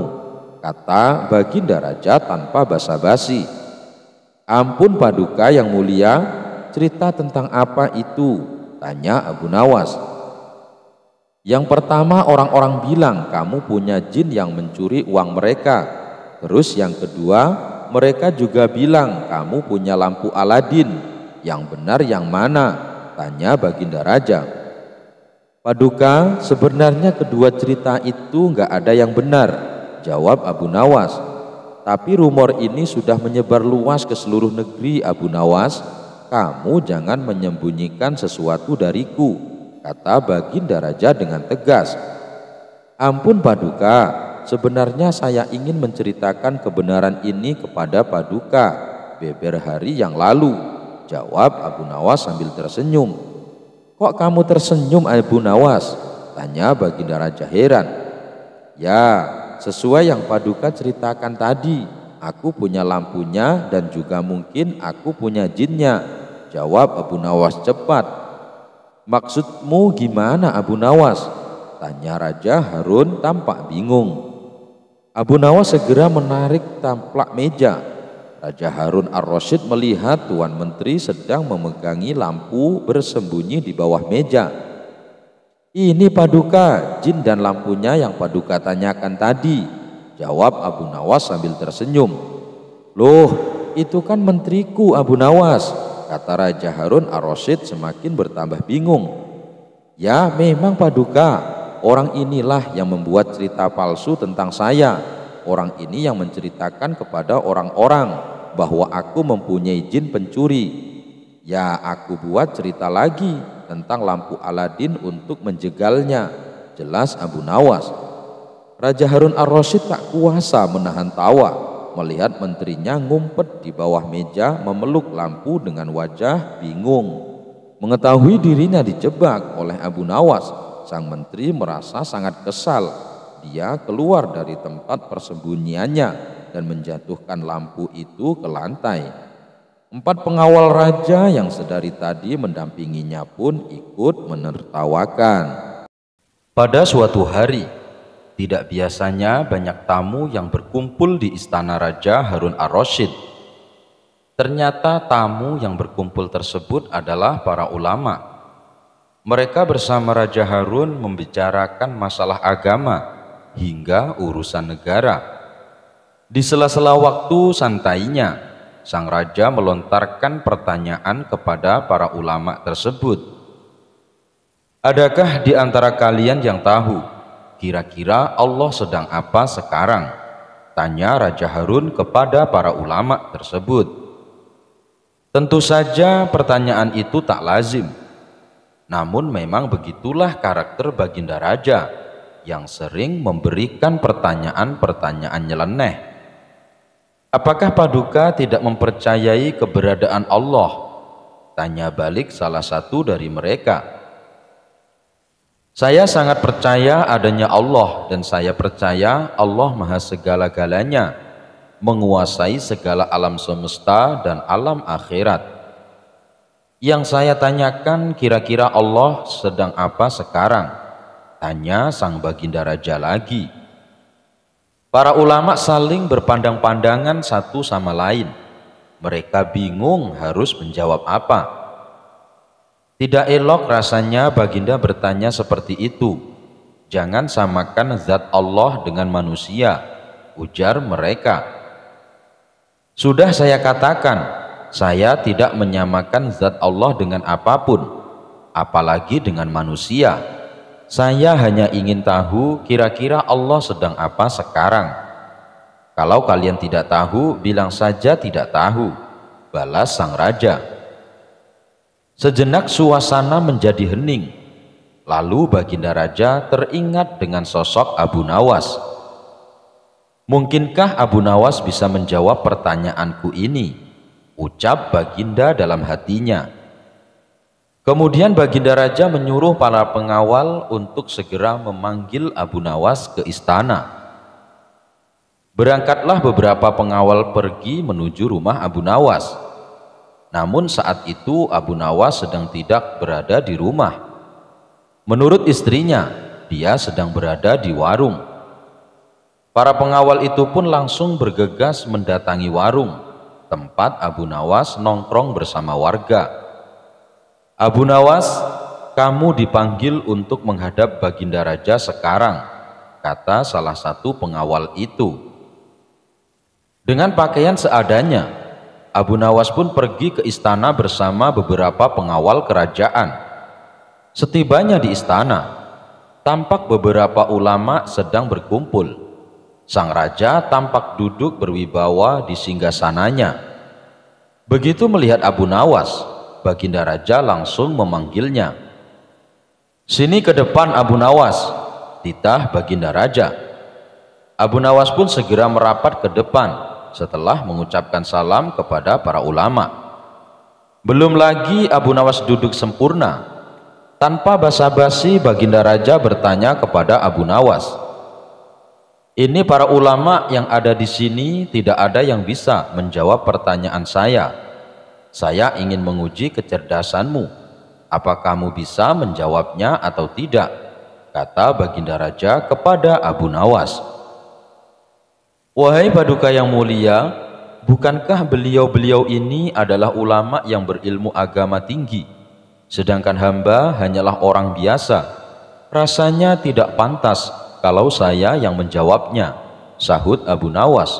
kata Baginda Raja tanpa basa-basi. Ampun Paduka yang mulia, cerita tentang apa itu? Tanya Abu Nawas. Yang pertama, orang-orang bilang kamu punya jin yang mencuri uang mereka. Terus yang kedua, mereka juga bilang kamu punya lampu Aladin. Yang benar yang mana? Tanya Baginda Raja. Paduka, sebenarnya kedua cerita itu nggak ada yang benar, jawab Abu Nawas. Tapi rumor ini sudah menyebar luas ke seluruh negeri, Abu Nawas. Kamu jangan menyembunyikan sesuatu dariku, kata Baginda Raja dengan tegas. Ampun Paduka, sebenarnya saya ingin menceritakan kebenaran ini kepada Paduka beber hari yang lalu, jawab Abu Nawas sambil tersenyum. Kok kamu tersenyum Abu Nawas? Tanya Baginda Raja heran. Ya, sesuai yang Paduka ceritakan tadi, aku punya lampunya dan juga mungkin aku punya jinnya, jawab Abu Nawas cepat. Maksudmu gimana Abu Nawas? Tanya Raja Harun tampak bingung. Abu Nawas segera menarik taplak meja. Raja Harun ar-Rasyid melihat Tuan Menteri sedang memegangi lampu bersembunyi di bawah meja. Ini Paduka, jin dan lampunya yang Paduka tanyakan tadi, jawab Abu Nawas sambil tersenyum. Loh, itu kan menteriku Abu Nawas, kata Raja Harun ar-Rasyid semakin bertambah bingung. Ya memang Paduka, orang inilah yang membuat cerita palsu tentang saya. Orang ini yang menceritakan kepada orang-orang bahwa aku mempunyai jin pencuri. Ya aku buat cerita lagi tentang lampu Aladin untuk menjegalnya, jelas Abu Nawas. Raja Harun ar-Rasyid tak kuasa menahan tawa melihat menterinya ngumpet di bawah meja memeluk lampu dengan wajah bingung. Mengetahui dirinya dijebak oleh Abu Nawas, sang menteri merasa sangat kesal. Dia keluar dari tempat persembunyiannya dan menjatuhkan lampu itu ke lantai. Empat pengawal raja yang sedari tadi mendampinginya pun ikut menertawakan. Pada suatu hari, tidak biasanya banyak tamu yang berkumpul di istana Raja Harun ar-Rasyid. Ternyata tamu yang berkumpul tersebut adalah para ulama. Mereka bersama Raja Harun membicarakan masalah agama hingga urusan negara. Di sela-sela waktu santainya, sang raja melontarkan pertanyaan kepada para ulama tersebut. Adakah di antara kalian yang tahu kira-kira Allah sedang apa sekarang? Tanya Raja Harun kepada para ulama tersebut. Tentu saja pertanyaan itu tak lazim. Namun memang begitulah karakter Baginda Raja yang sering memberikan pertanyaan-pertanyaan nyeleneh. Apakah Paduka tidak mempercayai keberadaan Allah? Tanya balik salah satu dari mereka. Saya sangat percaya adanya Allah dan saya percaya Allah Maha segala-galanya, menguasai segala alam semesta dan alam akhirat. Yang saya tanyakan kira-kira Allah sedang apa sekarang? Tanya sang Baginda Raja lagi. Para ulama saling berpandang-pandangan satu sama lain. Mereka bingung harus menjawab apa. Tidak elok rasanya Baginda bertanya seperti itu. Jangan samakan zat Allah dengan manusia, ujar mereka. Sudah saya katakan, saya tidak menyamakan zat Allah dengan apapun, apalagi dengan manusia. Saya hanya ingin tahu kira-kira Allah sedang apa sekarang. Kalau kalian tidak tahu, bilang saja tidak tahu, balas sang raja. Sejenak suasana menjadi hening. Lalu Baginda Raja teringat dengan sosok Abu Nawas. Mungkinkah Abu Nawas bisa menjawab pertanyaanku ini? Ucap Baginda dalam hatinya. Kemudian Baginda Raja menyuruh para pengawal untuk segera memanggil Abu Nawas ke istana. Berangkatlah beberapa pengawal pergi menuju rumah Abu Nawas. Namun saat itu Abu Nawas sedang tidak berada di rumah. Menurut istrinya, dia sedang berada di warung. Para pengawal itu pun langsung bergegas mendatangi warung tempat Abu Nawas nongkrong bersama warga. Abu Nawas, kamu dipanggil untuk menghadap Baginda Raja sekarang, kata salah satu pengawal itu. Dengan pakaian seadanya, Abu Nawas pun pergi ke istana bersama beberapa pengawal kerajaan. Setibanya di istana, tampak beberapa ulama sedang berkumpul. Sang raja tampak duduk berwibawa di singgasananya. Begitu melihat Abu Nawas, Baginda Raja langsung memanggilnya. Sini ke depan Abu Nawas, titah Baginda Raja. Abu Nawas pun segera merapat ke depan setelah mengucapkan salam kepada para ulama. Belum lagi Abu Nawas duduk sempurna. Tanpa basa-basi Baginda Raja bertanya kepada Abu Nawas, ini para ulama yang ada di sini tidak ada yang bisa menjawab pertanyaan saya. Saya ingin menguji kecerdasanmu. Apa kamu bisa menjawabnya atau tidak? Kata Baginda Raja kepada Abu Nawas. Wahai Paduka yang mulia, bukankah beliau-beliau ini adalah ulama yang berilmu agama tinggi, sedangkan hamba hanyalah orang biasa? Rasanya tidak pantas kalau saya yang menjawabnya, sahut Abu Nawas.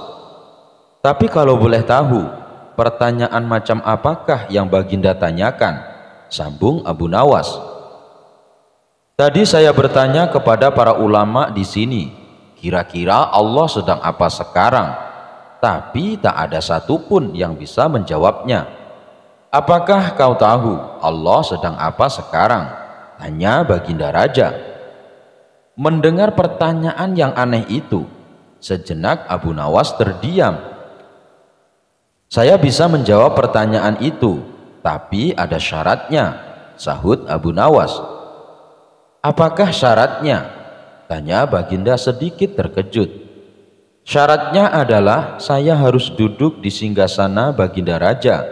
Tapi kalau boleh tahu, pertanyaan macam apakah yang Baginda tanyakan? Sambung Abu Nawas. Tadi saya bertanya kepada para ulama di sini, kira-kira Allah sedang apa sekarang? Tapi tak ada satupun yang bisa menjawabnya. Apakah kau tahu Allah sedang apa sekarang? Tanya Baginda Raja. Mendengar pertanyaan yang aneh itu, sejenak Abu Nawas terdiam. Saya bisa menjawab pertanyaan itu, tapi ada syaratnya, sahut Abu Nawas. Apakah syaratnya? Tanya Baginda sedikit terkejut. Syaratnya adalah saya harus duduk di singgasana Baginda Raja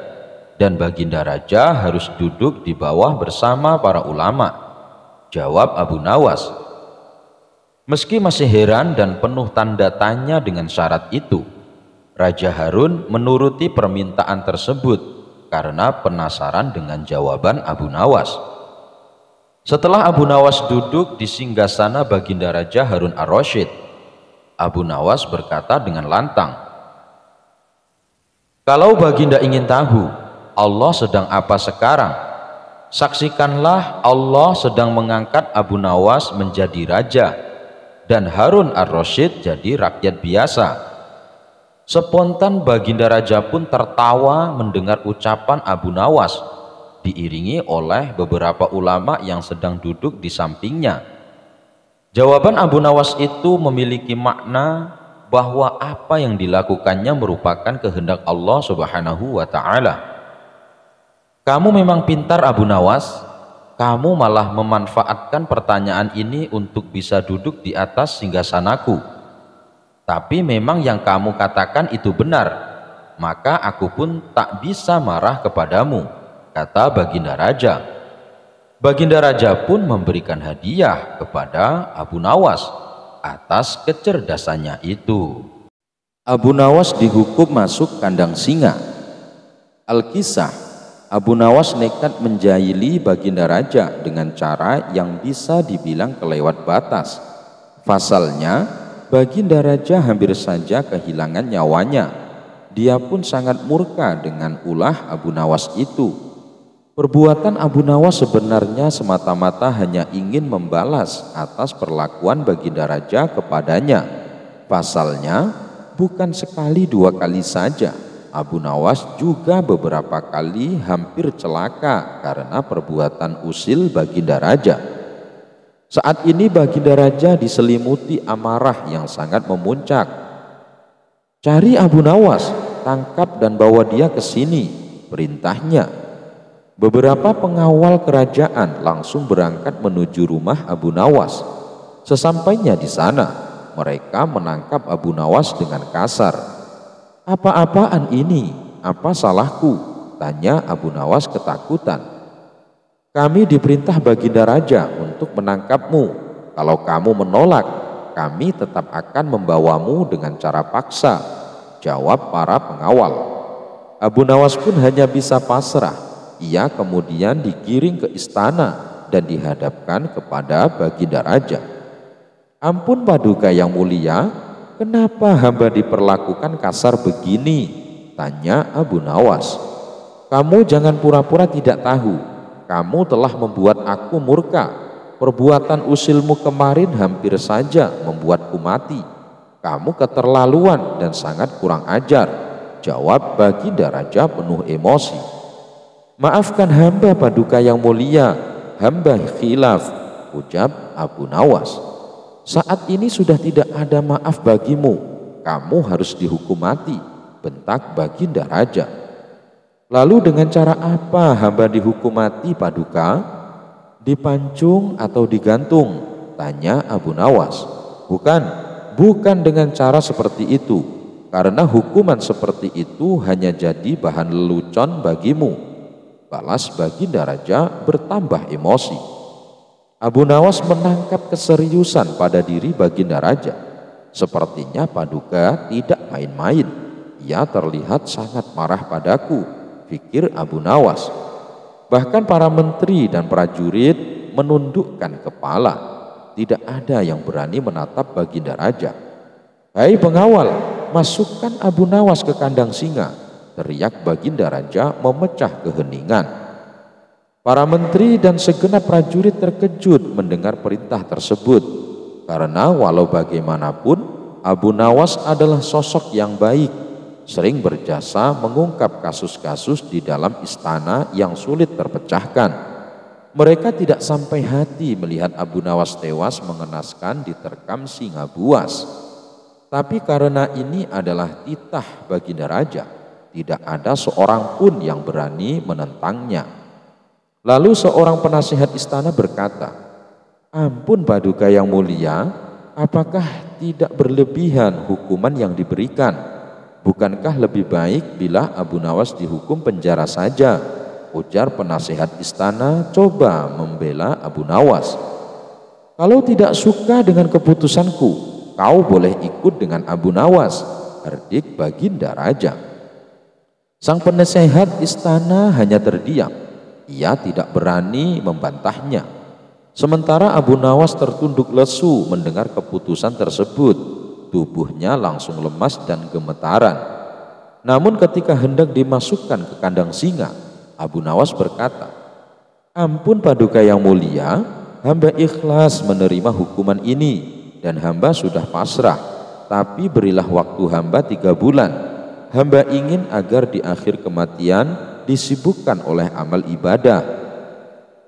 dan Baginda Raja harus duduk di bawah bersama para ulama, jawab Abu Nawas. Meski masih heran dan penuh tanda tanya dengan syarat itu, Raja Harun menuruti permintaan tersebut karena penasaran dengan jawaban Abu Nawas. Setelah Abu Nawas duduk di singgasana Baginda Raja Harun ar-Rasyid, Abu Nawas berkata dengan lantang, "Kalau Baginda ingin tahu Allah sedang apa sekarang, saksikanlah Allah sedang mengangkat Abu Nawas menjadi raja dan Harun ar-Rasyid jadi rakyat biasa." Spontan Baginda Raja pun tertawa mendengar ucapan Abu Nawas, diiringi oleh beberapa ulama yang sedang duduk di sampingnya. Jawaban Abu Nawas itu memiliki makna bahwa apa yang dilakukannya merupakan kehendak Allah Subhanahu wa Ta'ala. "Kamu memang pintar, Abu Nawas. Kamu malah memanfaatkan pertanyaan ini untuk bisa duduk di atas singgasanaku. Tapi memang yang kamu katakan itu benar, maka aku pun tak bisa marah kepadamu," kata Baginda Raja. Baginda Raja pun memberikan hadiah kepada Abu Nawas atas kecerdasannya itu. Abu Nawas dihukum masuk kandang singa. Al-Kisah, Abu Nawas nekat menjahili Baginda Raja dengan cara yang bisa dibilang kelewat batas. Pasalnya, Baginda Raja hampir saja kehilangan nyawanya. Dia pun sangat murka dengan ulah Abu Nawas itu. Perbuatan Abu Nawas sebenarnya semata-mata hanya ingin membalas atas perlakuan Baginda Raja kepadanya. Pasalnya, bukan sekali dua kali saja, Abu Nawas juga beberapa kali hampir celaka karena perbuatan usil Baginda Raja. Saat ini Baginda Raja diselimuti amarah yang sangat memuncak. "Cari Abu Nawas, tangkap dan bawa dia ke sini," perintahnya. Beberapa pengawal kerajaan langsung berangkat menuju rumah Abu Nawas. Sesampainya di sana, mereka menangkap Abu Nawas dengan kasar. "Apa-apaan ini? Apa salahku?" tanya Abu Nawas ketakutan. "Kami diperintah Baginda Raja untuk menangkapmu. Kalau kamu menolak, kami tetap akan membawamu dengan cara paksa," jawab para pengawal. Abu Nawas pun hanya bisa pasrah. Ia kemudian digiring ke istana dan dihadapkan kepada Baginda Raja. "Ampun Paduka yang mulia, kenapa hamba diperlakukan kasar begini?" tanya Abu Nawas. "Kamu jangan pura-pura tidak tahu. Kamu telah membuat aku murka. Perbuatan usilmu kemarin hampir saja membuatku mati. Kamu keterlaluan dan sangat kurang ajar," jawab Baginda Raja penuh emosi. "Maafkan hamba Paduka yang mulia, hamba khilaf," ucap Abu Nawas. "Saat ini sudah tidak ada maaf bagimu. Kamu harus dihukum mati," bentak Baginda Raja. "Lalu dengan cara apa hamba dihukum mati, Paduka?" "Dipancung atau digantung?" tanya Abu Nawas. Bukan dengan cara seperti itu, karena hukuman seperti itu hanya jadi bahan lelucon bagimu," balas Baginda Raja bertambah emosi. Abu Nawas menangkap keseriusan pada diri Baginda Raja. Sepertinya Paduka tidak main-main. Ia terlihat sangat marah padaku, pikir Abu Nawas. Bahkan para menteri dan prajurit menundukkan kepala. Tidak ada yang berani menatap Baginda Raja. "Hai pengawal, masukkan Abu Nawas ke kandang singa," teriak Baginda Raja memecah keheningan. Para menteri dan segenap prajurit terkejut mendengar perintah tersebut, karena walau bagaimanapun Abu Nawas adalah sosok yang baik, sering berjasa mengungkap kasus-kasus di dalam istana yang sulit terpecahkan. Mereka tidak sampai hati melihat Abu Nawas tewas mengenaskan diterkam singa buas. Tapi karena ini adalah titah Baginda Raja, tidak ada seorang pun yang berani menentangnya. Lalu seorang penasihat istana berkata, "Ampun Paduka yang mulia, apakah tidak berlebihan hukuman yang diberikan? bukankah lebih baik bila Abu Nawas dihukum penjara saja? Ujar penasihat istana coba membela Abu Nawas. Kalau tidak suka dengan keputusanku, kau boleh ikut dengan Abu Nawas, herdik Baginda Raja. Sang penasehat istana hanya terdiam. Ia tidak berani membantahnya. Sementara Abu Nawas tertunduk lesu mendengar keputusan tersebut. Tubuhnya langsung lemas dan gemetaran. Namun ketika hendak dimasukkan ke kandang singa, Abu Nawas berkata, "Ampun Paduka yang mulia, hamba ikhlas menerima hukuman ini dan hamba sudah pasrah. Tapi berilah waktu hamba 3 bulan. Hamba ingin agar di akhir kematian disibukkan oleh amal ibadah."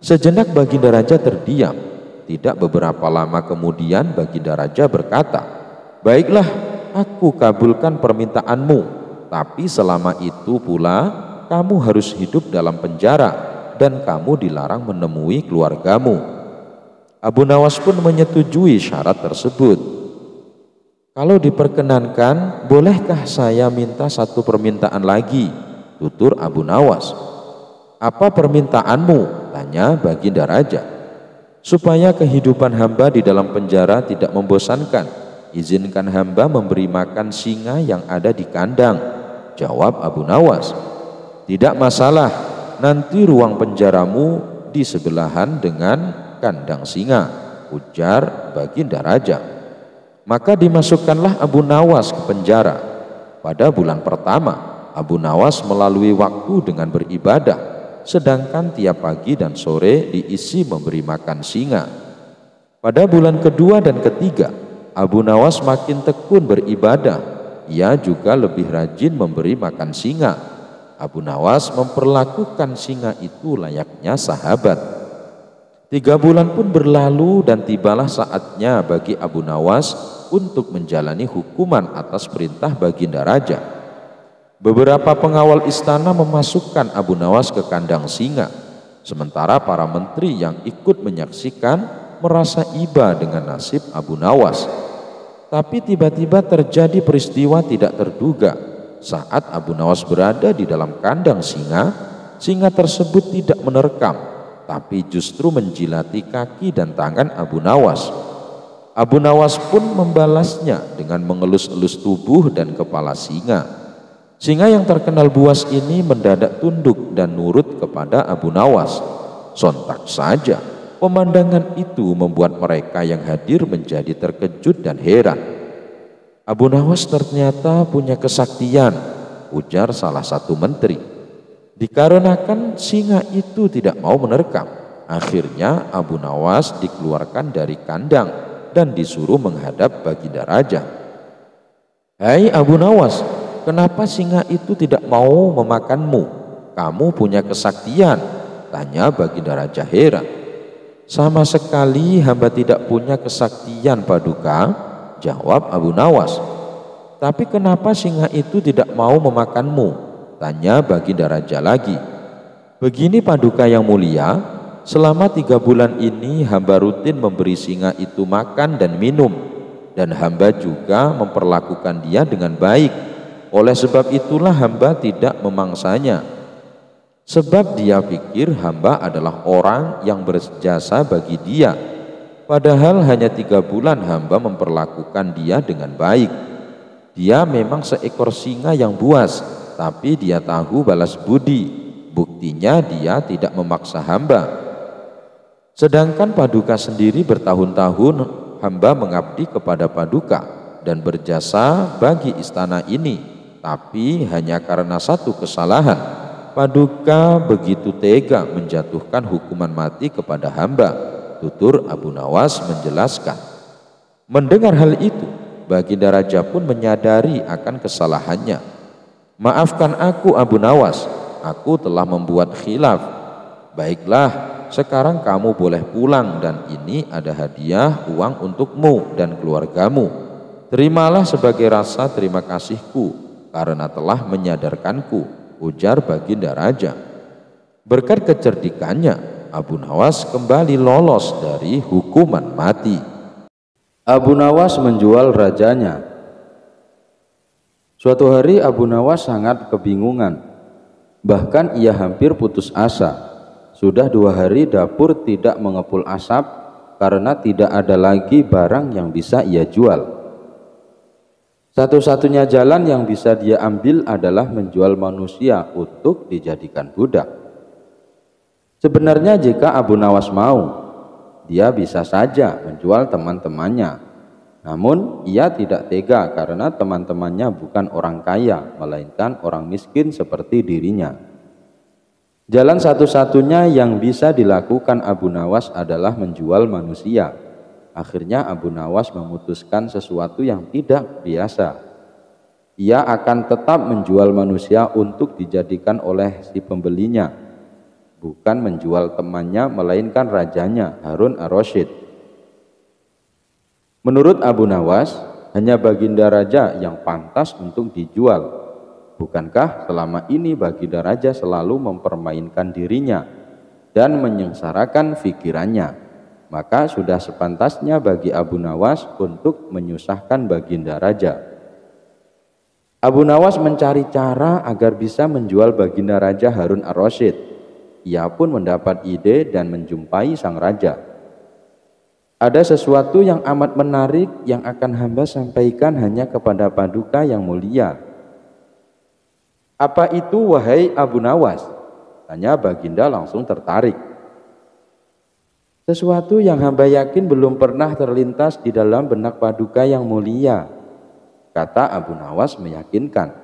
Sejenak Baginda Raja terdiam. Tidak beberapa lama kemudian Baginda Raja berkata, "Baiklah, aku kabulkan permintaanmu, tapi selama itu pula kamu harus hidup dalam penjara dan kamu dilarang menemui keluargamu." Abu Nawas pun menyetujui syarat tersebut. "Kalau diperkenankan, bolehkah saya minta satu permintaan lagi?" tutur Abu Nawas. "Apa permintaanmu?" tanya Baginda Raja. "Supaya kehidupan hamba di dalam penjara tidak membosankan, izinkan hamba memberi makan singa yang ada di kandang," jawab Abu Nawas. "Tidak masalah, nanti ruang penjaramu di sebelahan dengan kandang singa," ujar Baginda Raja. Maka dimasukkanlah Abu Nawas ke penjara. Pada bulan pertama, Abu Nawas melalui waktu dengan beribadah, sedangkan tiap pagi dan sore diisi memberi makan singa. Pada bulan kedua dan ketiga, Abu Nawas makin tekun beribadah. Ia juga lebih rajin memberi makan singa. Abu Nawas memperlakukan singa itu layaknya sahabat. 3 bulan pun berlalu dan tibalah saatnya bagi Abu Nawas untuk menjalani hukuman atas perintah Baginda Raja. Beberapa pengawal istana memasukkan Abu Nawas ke kandang singa. Sementara para menteri yang ikut menyaksikan merasa iba dengan nasib Abu Nawas. Tapi tiba-tiba terjadi peristiwa tidak terduga. Saat Abu Nawas berada di dalam kandang singa, singa tersebut tidak menerkam, tapi justru menjilati kaki dan tangan Abu Nawas. Abu Nawas pun membalasnya dengan mengelus-elus tubuh dan kepala singa. Singa yang terkenal buas ini mendadak tunduk dan nurut kepada Abu Nawas. Sontak saja pemandangan itu membuat mereka yang hadir menjadi terkejut dan heran. "Abu Nawas ternyata punya kesaktian," ujar salah satu menteri. Dikarenakan singa itu tidak mau menerkam, akhirnya Abu Nawas dikeluarkan dari kandang dan disuruh menghadap Baginda Raja. "Hai Abu Nawas, kenapa singa itu tidak mau memakanmu? Kamu punya kesaktian," tanya Baginda Raja heran. "Sama sekali hamba tidak punya kesaktian Paduka," jawab Abu Nawas. "Tapi kenapa singa itu tidak mau memakanmu?" tanya Baginda Raja lagi. "Begini Paduka yang mulia, selama 3 bulan ini hamba rutin memberi singa itu makan dan minum, dan hamba juga memperlakukan dia dengan baik. Oleh sebab itulah hamba tidak memangsanya. Sebab dia pikir hamba adalah orang yang berjasa bagi dia. Padahal hanya 3 bulan hamba memperlakukan dia dengan baik. Dia memang seekor singa yang buas, tapi dia tahu balas budi. Buktinya dia tidak memaksa hamba. Sedangkan Paduka sendiri bertahun-tahun hamba mengabdi kepada Paduka dan berjasa bagi istana ini. Tapi hanya karena satu kesalahan, Paduka begitu tega menjatuhkan hukuman mati kepada hamba," tutur Abu Nawas menjelaskan. Mendengar hal itu, Baginda Raja pun menyadari akan kesalahannya. "Maafkan aku Abu Nawas, aku telah membuat khilaf. Baiklah, sekarang kamu boleh pulang dan ini ada hadiah uang untukmu dan keluargamu. Terimalah sebagai rasa terima kasihku karena telah menyadarkanku," ujar Baginda Raja. Berkat kecerdikannya, Abu Nawas kembali lolos dari hukuman mati. Abu Nawas menjual rajanya. Suatu hari Abu Nawas sangat kebingungan. Bahkan ia hampir putus asa. Sudah 2 hari dapur tidak mengepul asap karena tidak ada lagi barang yang bisa ia jual. Satu-satunya jalan yang bisa dia ambil adalah menjual manusia untuk dijadikan budak. Sebenarnya jika Abu Nawas mau, dia bisa saja menjual teman-temannya. Namun ia tidak tega karena teman-temannya bukan orang kaya, melainkan orang miskin seperti dirinya. Jalan satu-satunya yang bisa dilakukan Abu Nawas adalah menjual manusia. Akhirnya Abu Nawas memutuskan sesuatu yang tidak biasa. Ia akan tetap menjual manusia untuk dijadikan oleh si pembelinya, bukan menjual temannya melainkan rajanya, Harun ar-Rasyid. Menurut Abu Nawas, hanya Baginda Raja yang pantas untuk dijual. Bukankah selama ini Baginda Raja selalu mempermainkan dirinya dan menyengsarakan pikirannya? Maka sudah sepantasnya bagi Abu Nawas untuk menyusahkan Baginda Raja. Abu Nawas mencari cara agar bisa menjual Baginda Raja Harun ar-Rasyid. Ia pun mendapat ide dan menjumpai sang raja. Ada sesuatu yang amat menarik yang akan hamba sampaikan hanya kepada Paduka yang mulia. Apa itu wahai Abu Nawas? Tanya Baginda langsung tertarik. Sesuatu yang hamba yakin belum pernah terlintas di dalam benak Paduka yang mulia, kata Abu Nawas meyakinkan.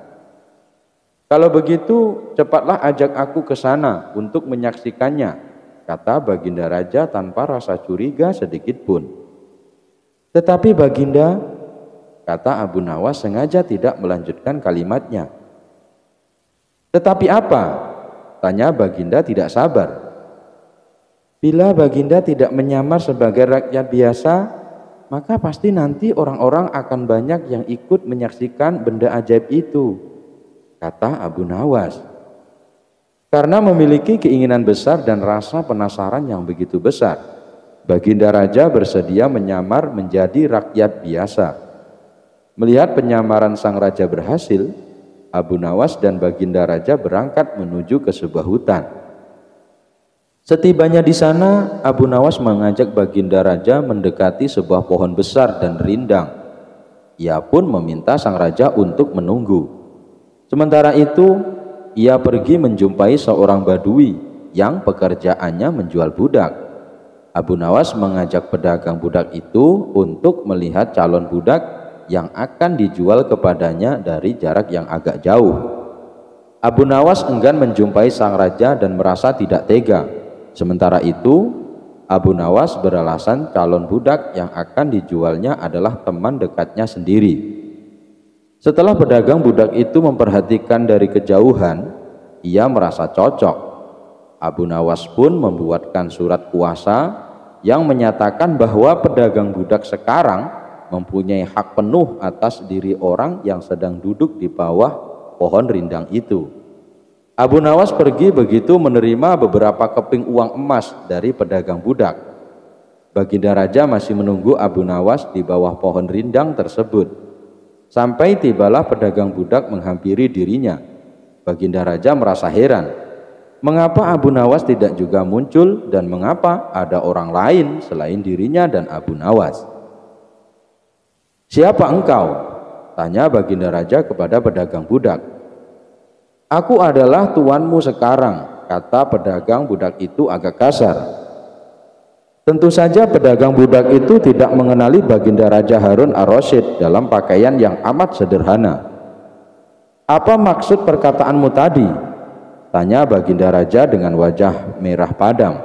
Kalau begitu cepatlah ajak aku ke sana untuk menyaksikannya, kata Baginda Raja tanpa rasa curiga sedikit pun. Tetapi Baginda, kata Abu Nawas sengaja tidak melanjutkan kalimatnya. Tetapi apa? Tanya Baginda tidak sabar. Bila Baginda tidak menyamar sebagai rakyat biasa, maka pasti nanti orang-orang akan banyak yang ikut menyaksikan benda ajaib itu, kata Abu Nawas. Karena memiliki keinginan besar dan rasa penasaran yang begitu besar, Baginda Raja bersedia menyamar menjadi rakyat biasa. Melihat penyamaran sang raja berhasil, Abu Nawas dan Baginda Raja berangkat menuju ke sebuah hutan. Setibanya di sana, Abu Nawas mengajak Baginda Raja mendekati sebuah pohon besar dan rindang. Ia pun meminta sang raja untuk menunggu. Sementara itu, ia pergi menjumpai seorang badui yang pekerjaannya menjual budak. Abu Nawas mengajak pedagang budak itu untuk melihat calon budak yang akan dijual kepadanya dari jarak yang agak jauh. Abu Nawas enggan menjumpai sang raja dan merasa tidak tega. Sementara itu, Abu Nawas beralasan calon budak yang akan dijualnya adalah teman dekatnya sendiri. Setelah pedagang budak itu memperhatikan dari kejauhan, ia merasa cocok. Abu Nawas pun membuatkan surat kuasa yang menyatakan bahwa pedagang budak sekarang mempunyai hak penuh atas diri orang yang sedang duduk di bawah pohon rindang itu. Abu Nawas pergi begitu menerima beberapa keping uang emas dari pedagang budak. Baginda Raja masih menunggu Abu Nawas di bawah pohon rindang tersebut. Sampai tibalah pedagang budak menghampiri dirinya. Baginda Raja merasa heran. Mengapa Abu Nawas tidak juga muncul dan mengapa ada orang lain selain dirinya dan Abu Nawas? Siapa engkau? Tanya Baginda Raja kepada pedagang budak. Aku adalah tuanmu sekarang, kata pedagang budak itu agak kasar. Tentu saja pedagang budak itu tidak mengenali Baginda Raja Harun ar-Rasyid dalam pakaian yang amat sederhana. Apa maksud perkataanmu tadi? Tanya Baginda Raja dengan wajah merah padam.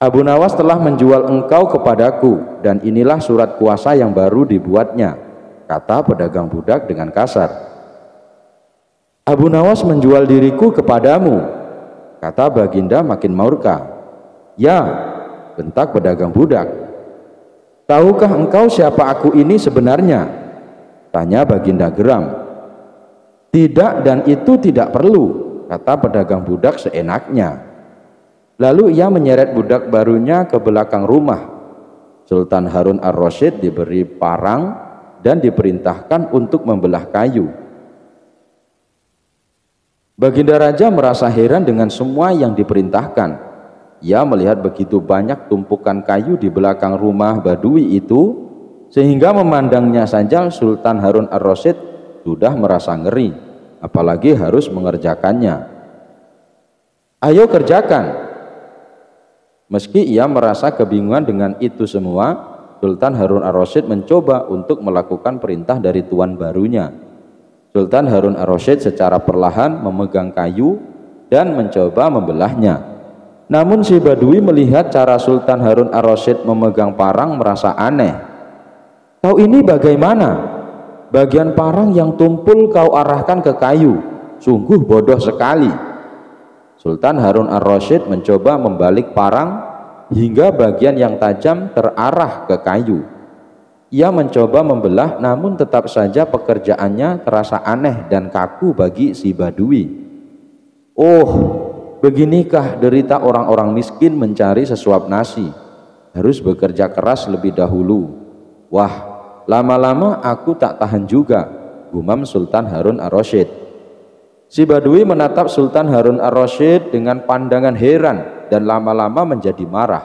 Abu Nawas telah menjual engkau kepadaku dan inilah surat kuasa yang baru dibuatnya, kata pedagang budak dengan kasar. Abu Nawas menjual diriku kepadamu, kata Baginda makin murka. Ya, bentak pedagang budak. Tahukah engkau siapa aku ini sebenarnya? Tanya Baginda geram. Tidak, dan itu tidak perlu, kata pedagang budak seenaknya. Lalu ia menyeret budak barunya ke belakang rumah. Sultan Harun ar-Rasyid diberi parang dan diperintahkan untuk membelah kayu. Baginda Raja merasa heran dengan semua yang diperintahkan. Ia melihat begitu banyak tumpukan kayu di belakang rumah Badui itu, sehingga memandangnya saja Sultan Harun ar-Rasyid sudah merasa ngeri, apalagi harus mengerjakannya. Ayo kerjakan. Meski ia merasa kebingungan dengan itu semua, Sultan Harun ar-Rasyid mencoba untuk melakukan perintah dari tuan barunya. Sultan Harun ar-Rasyid secara perlahan memegang kayu dan mencoba membelahnya. Namun si Badui melihat cara Sultan Harun ar-Rasyid memegang parang merasa aneh. Kau ini bagaimana? Bagian parang yang tumpul kau arahkan ke kayu. Sungguh bodoh sekali. Sultan Harun ar-Rasyid mencoba membalik parang hingga bagian yang tajam terarah ke kayu. Ia mencoba membelah, namun tetap saja pekerjaannya terasa aneh dan kaku bagi si Badui. Oh, beginikah derita orang-orang miskin mencari sesuap nasi? Harus bekerja keras lebih dahulu. Wah, lama-lama aku tak tahan juga, gumam Sultan Harun ar-Rasyid. Si Badui menatap Sultan Harun ar-Rasyid dengan pandangan heran dan lama-lama menjadi marah.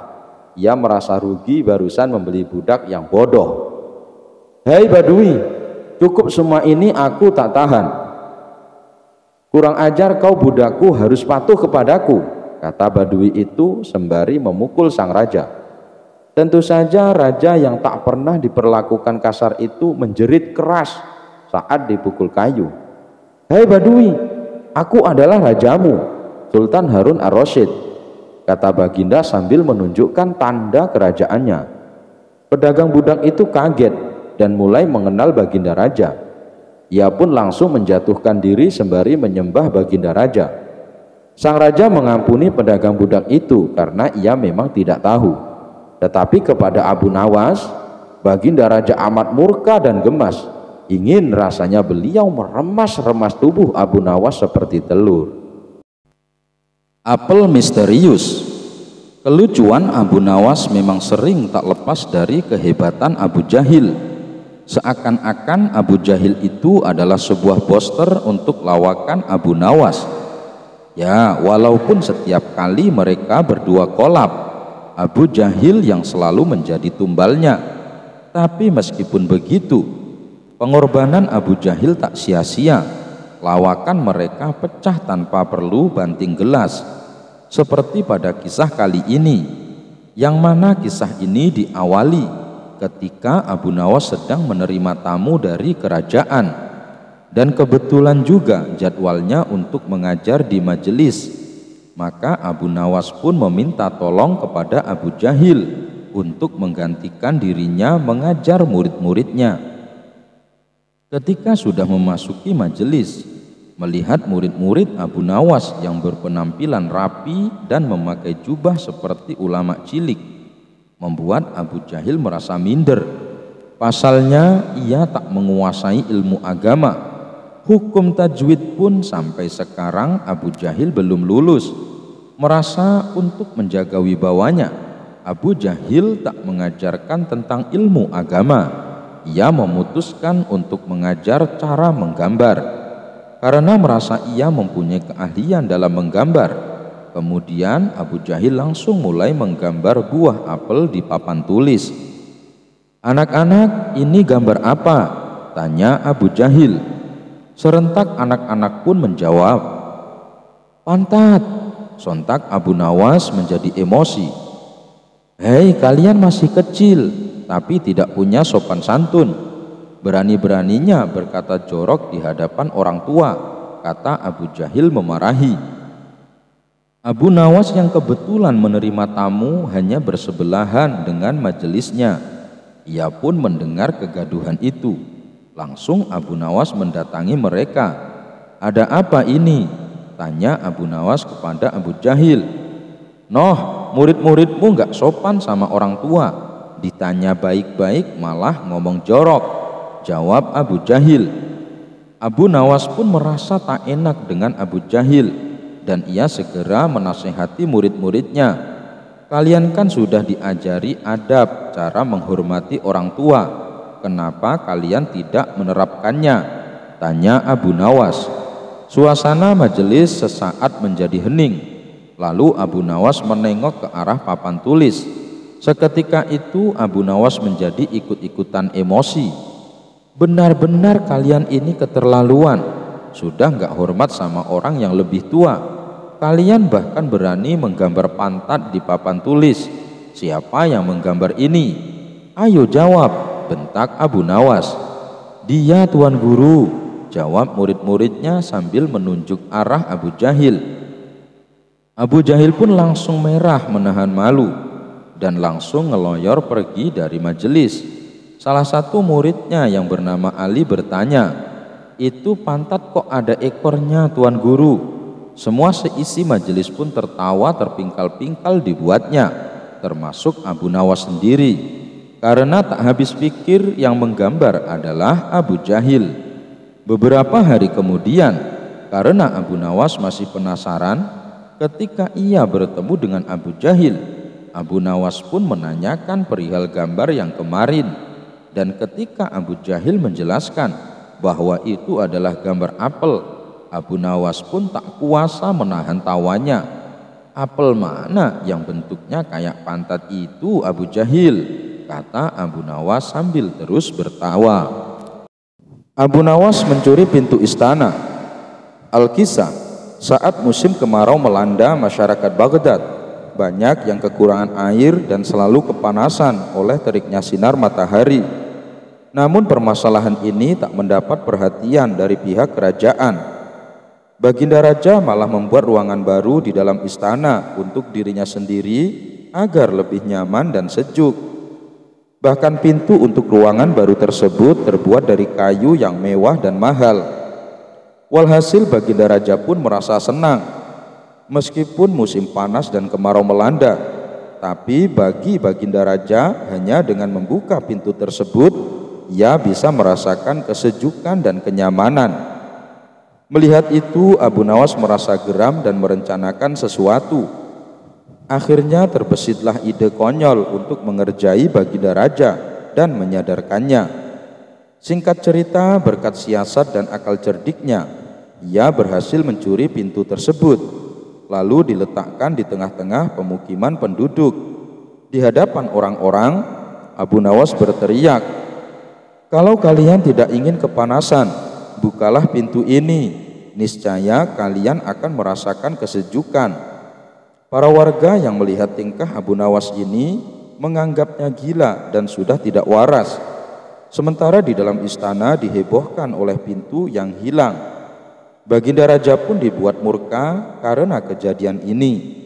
Ia merasa rugi barusan membeli budak yang bodoh. Hei Badui, cukup semua ini, aku tak tahan. Kurang ajar kau, budakku harus patuh kepadaku, kata Badui itu sembari memukul sang raja. Tentu saja raja yang tak pernah diperlakukan kasar itu menjerit keras saat dipukul kayu. Hei Badui, aku adalah rajamu, Sultan Harun ar-Rasyid, kata Baginda sambil menunjukkan tanda kerajaannya. Pedagang budak itu kaget dan mulai mengenal Baginda Raja. Ia pun langsung menjatuhkan diri sembari menyembah Baginda Raja. Sang raja mengampuni pedagang budak itu karena ia memang tidak tahu. Tetapi kepada Abu Nawas, Baginda Raja amat murka dan gemas. Ingin rasanya beliau meremas-remas tubuh Abu Nawas seperti telur. Apel misterius. Kelucuan Abu Nawas memang sering tak lepas dari kehebatan Abu Jahil. Seakan-akan Abu Jahil itu adalah sebuah poster untuk lawakan Abu Nawas. Ya, walaupun setiap kali mereka berdua kolab, Abu Jahil yang selalu menjadi tumbalnya. Tapi meskipun begitu, pengorbanan Abu Jahil tak sia-sia. Lawakan mereka pecah tanpa perlu banting gelas, seperti pada kisah kali ini, yang mana kisah ini diawali ketika Abu Nawas sedang menerima tamu dari kerajaan, dan kebetulan juga jadwalnya untuk mengajar di majelis. Maka Abu Nawas pun meminta tolong kepada Abu Jahil untuk menggantikan dirinya mengajar murid-muridnya. Ketika sudah memasuki majelis, melihat murid-murid Abu Nawas yang berpenampilan rapi dan memakai jubah seperti ulama cilik, membuat Abu Jahil merasa minder. Pasalnya ia tak menguasai ilmu agama. Hukum tajwid pun sampai sekarang Abu Jahil belum lulus. Merasa untuk menjaga wibawanya, Abu Jahil tak mengajarkan tentang ilmu agama. Ia memutuskan untuk mengajar cara menggambar, karena merasa ia mempunyai keahlian dalam menggambar. Kemudian Abu Jahil langsung mulai menggambar buah apel di papan tulis. Anak-anak, ini gambar apa? Tanya Abu Jahil. Serentak anak-anak pun menjawab, pantat. Sontak Abu Nawas menjadi emosi. Hei, kalian masih kecil, tapi tidak punya sopan santun. Berani-beraninya berkata jorok di hadapan orang tua, kata Abu Jahil memarahi. Abu Nawas yang kebetulan menerima tamu hanya bersebelahan dengan majelisnya. Ia pun mendengar kegaduhan itu. Langsung Abu Nawas mendatangi mereka. Ada apa ini? Tanya Abu Nawas kepada Abu Jahil. Noh, murid-muridmu gak sopan sama orang tua. Ditanya baik-baik malah ngomong jorok, jawab Abu Jahil. Abu Nawas pun merasa tak enak dengan Abu Jahil, dan ia segera menasehati murid-muridnya. Kalian kan sudah diajari adab cara menghormati orang tua. kenapa kalian tidak menerapkannya? Tanya Abu Nawas. Suasana majelis sesaat menjadi hening. Lalu Abu Nawas menengok ke arah papan tulis. Seketika itu Abu Nawas menjadi ikut-ikutan emosi. Benar-benar kalian ini keterlaluan. Sudah nggak hormat sama orang yang lebih tua. Kalian bahkan berani menggambar pantat di papan tulis. Siapa yang menggambar ini? Ayo jawab, bentak Abu Nawas. Dia, Tuan Guru, jawab murid-muridnya sambil menunjuk arah Abu Jahil. Abu Jahil pun langsung merah menahan malu dan langsung ngeloyor pergi dari majelis. Salah satu muridnya yang bernama Ali bertanya, "Itu pantat kok ada ekornya, Tuan Guru?" Semua seisi majelis pun tertawa terpingkal-pingkal dibuatnya, termasuk Abu Nawas sendiri, karena tak habis pikir yang menggambar adalah Abu Jahil. Beberapa hari kemudian, karena Abu Nawas masih penasaran, ketika ia bertemu dengan Abu Jahil, Abu Nawas pun menanyakan perihal gambar yang kemarin. Dan ketika Abu Jahil menjelaskan bahwa itu adalah gambar apel, Abu Nawas pun tak kuasa menahan tawanya. "Apel mana yang bentuknya kayak pantat itu, Abu Jahil?" kata Abu Nawas sambil terus bertawa. Abu Nawas mencuri pintu istana. Al-Kisah, saat musim kemarau melanda masyarakat Baghdad, banyak yang kekurangan air dan selalu kepanasan oleh teriknya sinar matahari. Namun permasalahan ini tak mendapat perhatian dari pihak kerajaan. Baginda Raja malah membuat ruangan baru di dalam istana untuk dirinya sendiri agar lebih nyaman dan sejuk. Bahkan pintu untuk ruangan baru tersebut terbuat dari kayu yang mewah dan mahal. Walhasil Baginda Raja pun merasa senang. Meskipun musim panas dan kemarau melanda, tapi bagi Baginda Raja hanya dengan membuka pintu tersebut, ia bisa merasakan kesejukan dan kenyamanan. Melihat itu, Abu Nawas merasa geram dan merencanakan sesuatu. Akhirnya terbesitlah ide konyol untuk mengerjai Baginda Raja dan menyadarkannya. Singkat cerita, berkat siasat dan akal cerdiknya, ia berhasil mencuri pintu tersebut, lalu diletakkan di tengah-tengah pemukiman penduduk. Di hadapan orang-orang, Abu Nawas berteriak, "Kalau kalian tidak ingin kepanasan, bukalah pintu ini, niscaya kalian akan merasakan kesejukan." Para warga yang melihat tingkah Abu Nawas ini menganggapnya gila dan sudah tidak waras. Sementara di dalam istana dihebohkan oleh pintu yang hilang. Baginda Raja pun dibuat murka karena kejadian ini.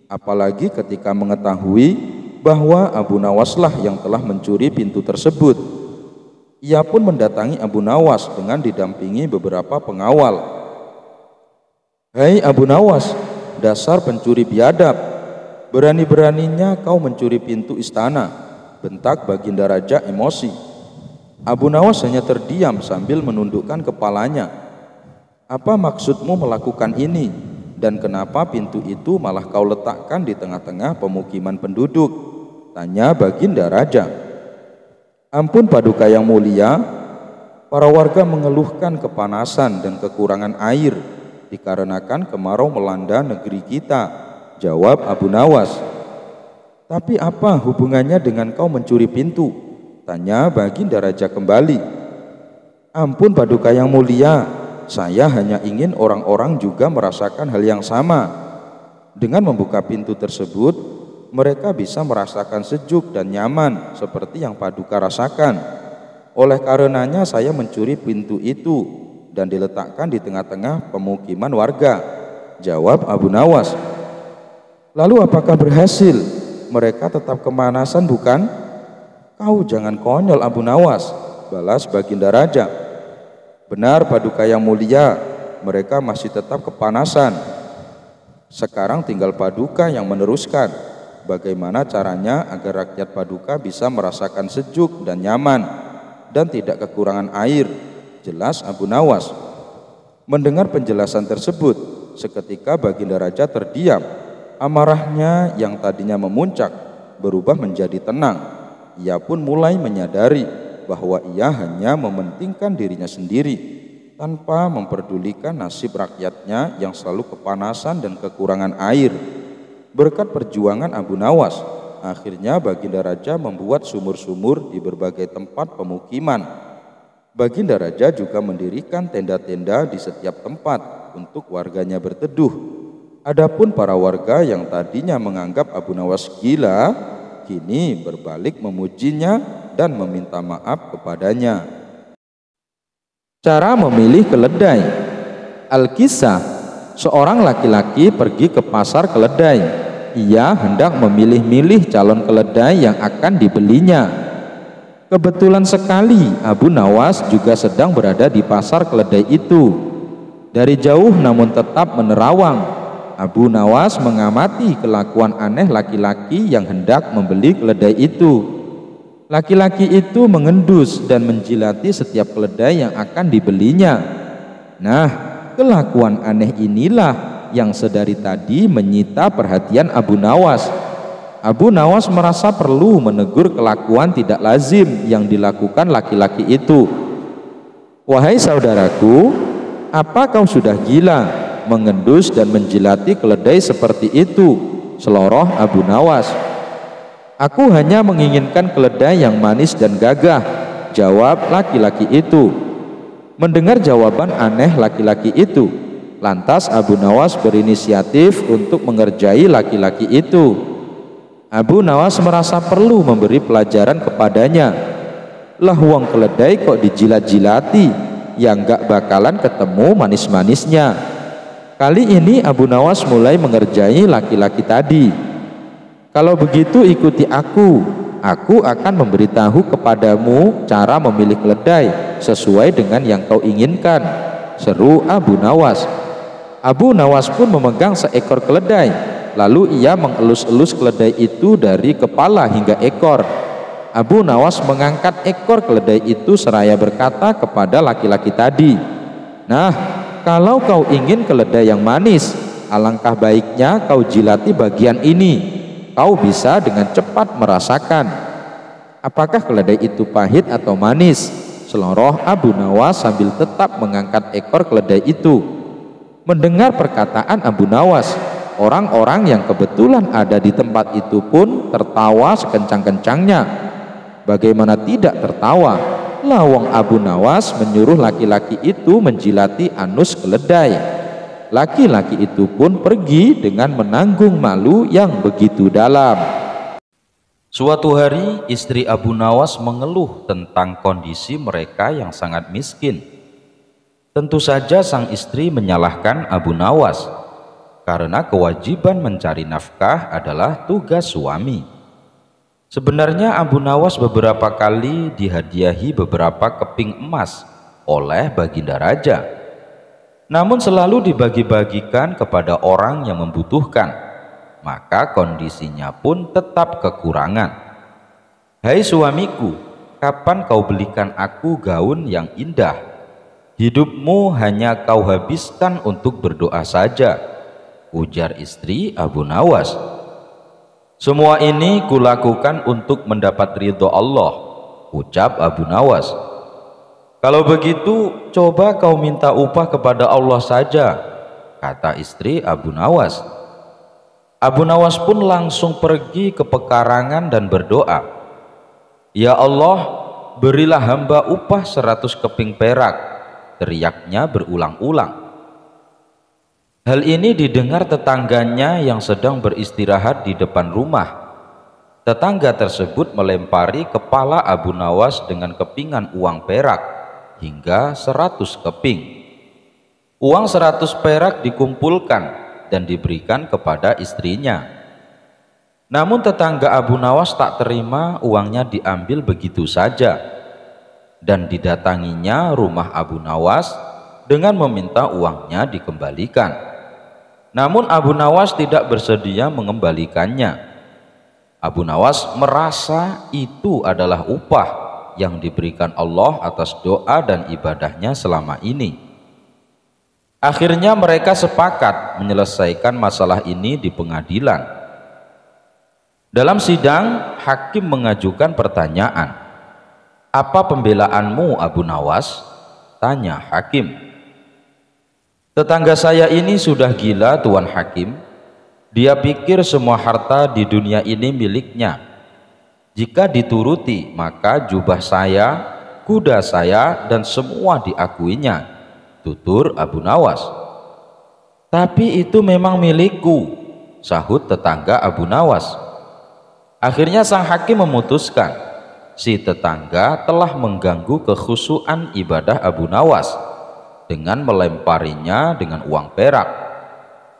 Apalagi ketika mengetahui bahwa Abu Nawaslah yang telah mencuri pintu tersebut. Ia pun mendatangi Abu Nawas dengan didampingi beberapa pengawal. "Hei Abu Nawas, dasar pencuri biadab, berani-beraninya kau mencuri pintu istana," bentak Baginda Raja emosi. Abu Nawas hanya terdiam sambil menundukkan kepalanya. "Apa maksudmu melakukan ini? Dan kenapa pintu itu malah kau letakkan di tengah-tengah pemukiman penduduk?" tanya Baginda Raja. "Ampun Paduka yang mulia, para warga mengeluhkan kepanasan dan kekurangan air dikarenakan kemarau melanda negeri kita," jawab Abu Nawas. "Tapi apa hubungannya dengan kau mencuri pintu?" tanya Baginda Raja kembali. "Ampun Paduka yang mulia, saya hanya ingin orang-orang juga merasakan hal yang sama. Dengan membuka pintu tersebut, mereka bisa merasakan sejuk dan nyaman seperti yang Paduka rasakan. Oleh karenanya saya mencuri pintu itu dan diletakkan di tengah-tengah pemukiman warga," jawab Abu Nawas. "Lalu apakah berhasil? Mereka tetap kemanasan bukan?" "Kau jangan konyol Abu Nawas," balas Baginda Raja. "Benar Paduka yang mulia, mereka masih tetap kepanasan. Sekarang tinggal Paduka yang meneruskan bagaimana caranya agar rakyat Paduka bisa merasakan sejuk dan nyaman dan tidak kekurangan air," jelas Abu Nawas. Mendengar penjelasan tersebut, seketika Baginda Raja terdiam. Amarahnya yang tadinya memuncak berubah menjadi tenang. Ia pun mulai menyadari bahwa ia hanya mementingkan dirinya sendiri tanpa memperdulikan nasib rakyatnya yang selalu kepanasan dan kekurangan air. Berkat perjuangan Abu Nawas, akhirnya Baginda Raja membuat sumur-sumur di berbagai tempat pemukiman. Baginda Raja juga mendirikan tenda-tenda di setiap tempat untuk warganya berteduh. Adapun para warga yang tadinya menganggap Abu Nawas gila, kini berbalik memujinya dan meminta maaf kepadanya. Cara memilih keledai. Al-Kisah, seorang laki-laki pergi ke pasar keledai. Ia hendak memilih-milih calon keledai yang akan dibelinya. Kebetulan sekali Abu Nawas juga sedang berada di pasar keledai itu. Dari jauh namun tetap menerawang, Abu Nawas mengamati kelakuan aneh laki-laki yang hendak membeli keledai itu. Laki-laki itu mengendus dan menjilati setiap keledai yang akan dibelinya. Nah, kelakuan aneh inilah yang sedari tadi menyita perhatian Abu Nawas. Abu Nawas merasa perlu menegur kelakuan tidak lazim yang dilakukan laki-laki itu. "Wahai saudaraku, apa kau sudah gila mengendus dan menjilati keledai seperti itu?" seloroh Abu Nawas. "Aku hanya menginginkan keledai yang manis dan gagah," jawab laki-laki itu. Mendengar jawaban aneh laki-laki itu, lantas Abu Nawas berinisiatif untuk mengerjai laki-laki itu. Abu Nawas merasa perlu memberi pelajaran kepadanya. "Lah wong keledai kok dijilat-jilati, yang gak bakalan ketemu manis-manisnya." Kali ini Abu Nawas mulai mengerjai laki-laki tadi. "Kalau begitu ikuti aku akan memberitahu kepadamu cara memilih keledai sesuai dengan yang kau inginkan," seru Abu Nawas. Abu Nawas pun memegang seekor keledai, lalu ia mengelus-elus keledai itu dari kepala hingga ekor. Abu Nawas mengangkat ekor keledai itu seraya berkata kepada laki-laki tadi, "Nah, kalau kau ingin keledai yang manis, alangkah baiknya kau jilati bagian ini. Kau bisa dengan cepat merasakan apakah keledai itu pahit atau manis," seloroh Abu Nawas sambil tetap mengangkat ekor keledai itu. Mendengar perkataan Abu Nawas, orang-orang yang kebetulan ada di tempat itu pun tertawa sekencang-kencangnya. Bagaimana tidak tertawa? Lawang Abu Nawas menyuruh laki-laki itu menjilati anus keledai. Laki-laki itu pun pergi dengan menanggung malu yang begitu dalam. Suatu hari istri Abu Nawas mengeluh tentang kondisi mereka yang sangat miskin. Tentu saja sang istri menyalahkan Abu Nawas, karena kewajiban mencari nafkah adalah tugas suami. Sebenarnya Abu Nawas beberapa kali dihadiahi beberapa keping emas oleh Baginda Raja, namun selalu dibagi-bagikan kepada orang yang membutuhkan, maka kondisinya pun tetap kekurangan. "Hai suamiku, kapan kau belikan aku gaun yang indah? Hidupmu hanya kau habiskan untuk berdoa saja," ujar istri Abu Nawas. "Semua ini kulakukan untuk mendapat ridho Allah," ucap Abu Nawas. "Kalau begitu, coba kau minta upah kepada Allah saja," kata istri Abu Nawas. Abu Nawas pun langsung pergi ke pekarangan dan berdoa, "Ya Allah, berilah hamba upah 100 keping perak," teriaknya berulang-ulang. Hal ini didengar tetangganya yang sedang beristirahat di depan rumah. Tetangga tersebut melempari kepala Abu Nawas dengan kepingan uang perak hingga 100 keping. Uang 100 perak dikumpulkan dan diberikan kepada istrinya. Namun tetangga Abu Nawas tak terima uangnya diambil begitu saja, dan didatanginya rumah Abu Nawas dengan meminta uangnya dikembalikan. Namun Abu Nawas tidak bersedia mengembalikannya. Abu Nawas merasa itu adalah upah yang diberikan Allah atas doa dan ibadahnya selama ini. Akhirnya mereka sepakat menyelesaikan masalah ini di pengadilan. Dalam sidang, hakim mengajukan pertanyaan, "Apa pembelaanmu, Abu Nawas?" tanya hakim. "Tetangga saya ini sudah gila, Tuan Hakim. Dia pikir semua harta di dunia ini miliknya. Jika dituruti, maka jubah saya, kuda saya, dan semua diakuinya," tutur Abu Nawas. "Tapi itu memang milikku," sahut tetangga Abu Nawas. Akhirnya sang hakim memutuskan si tetangga telah mengganggu kekhusyuan ibadah Abu Nawas dengan melemparinya dengan uang perak.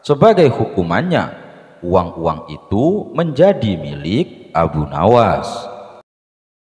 Sebagai hukumannya, uang-uang itu menjadi milik Abu Nawas.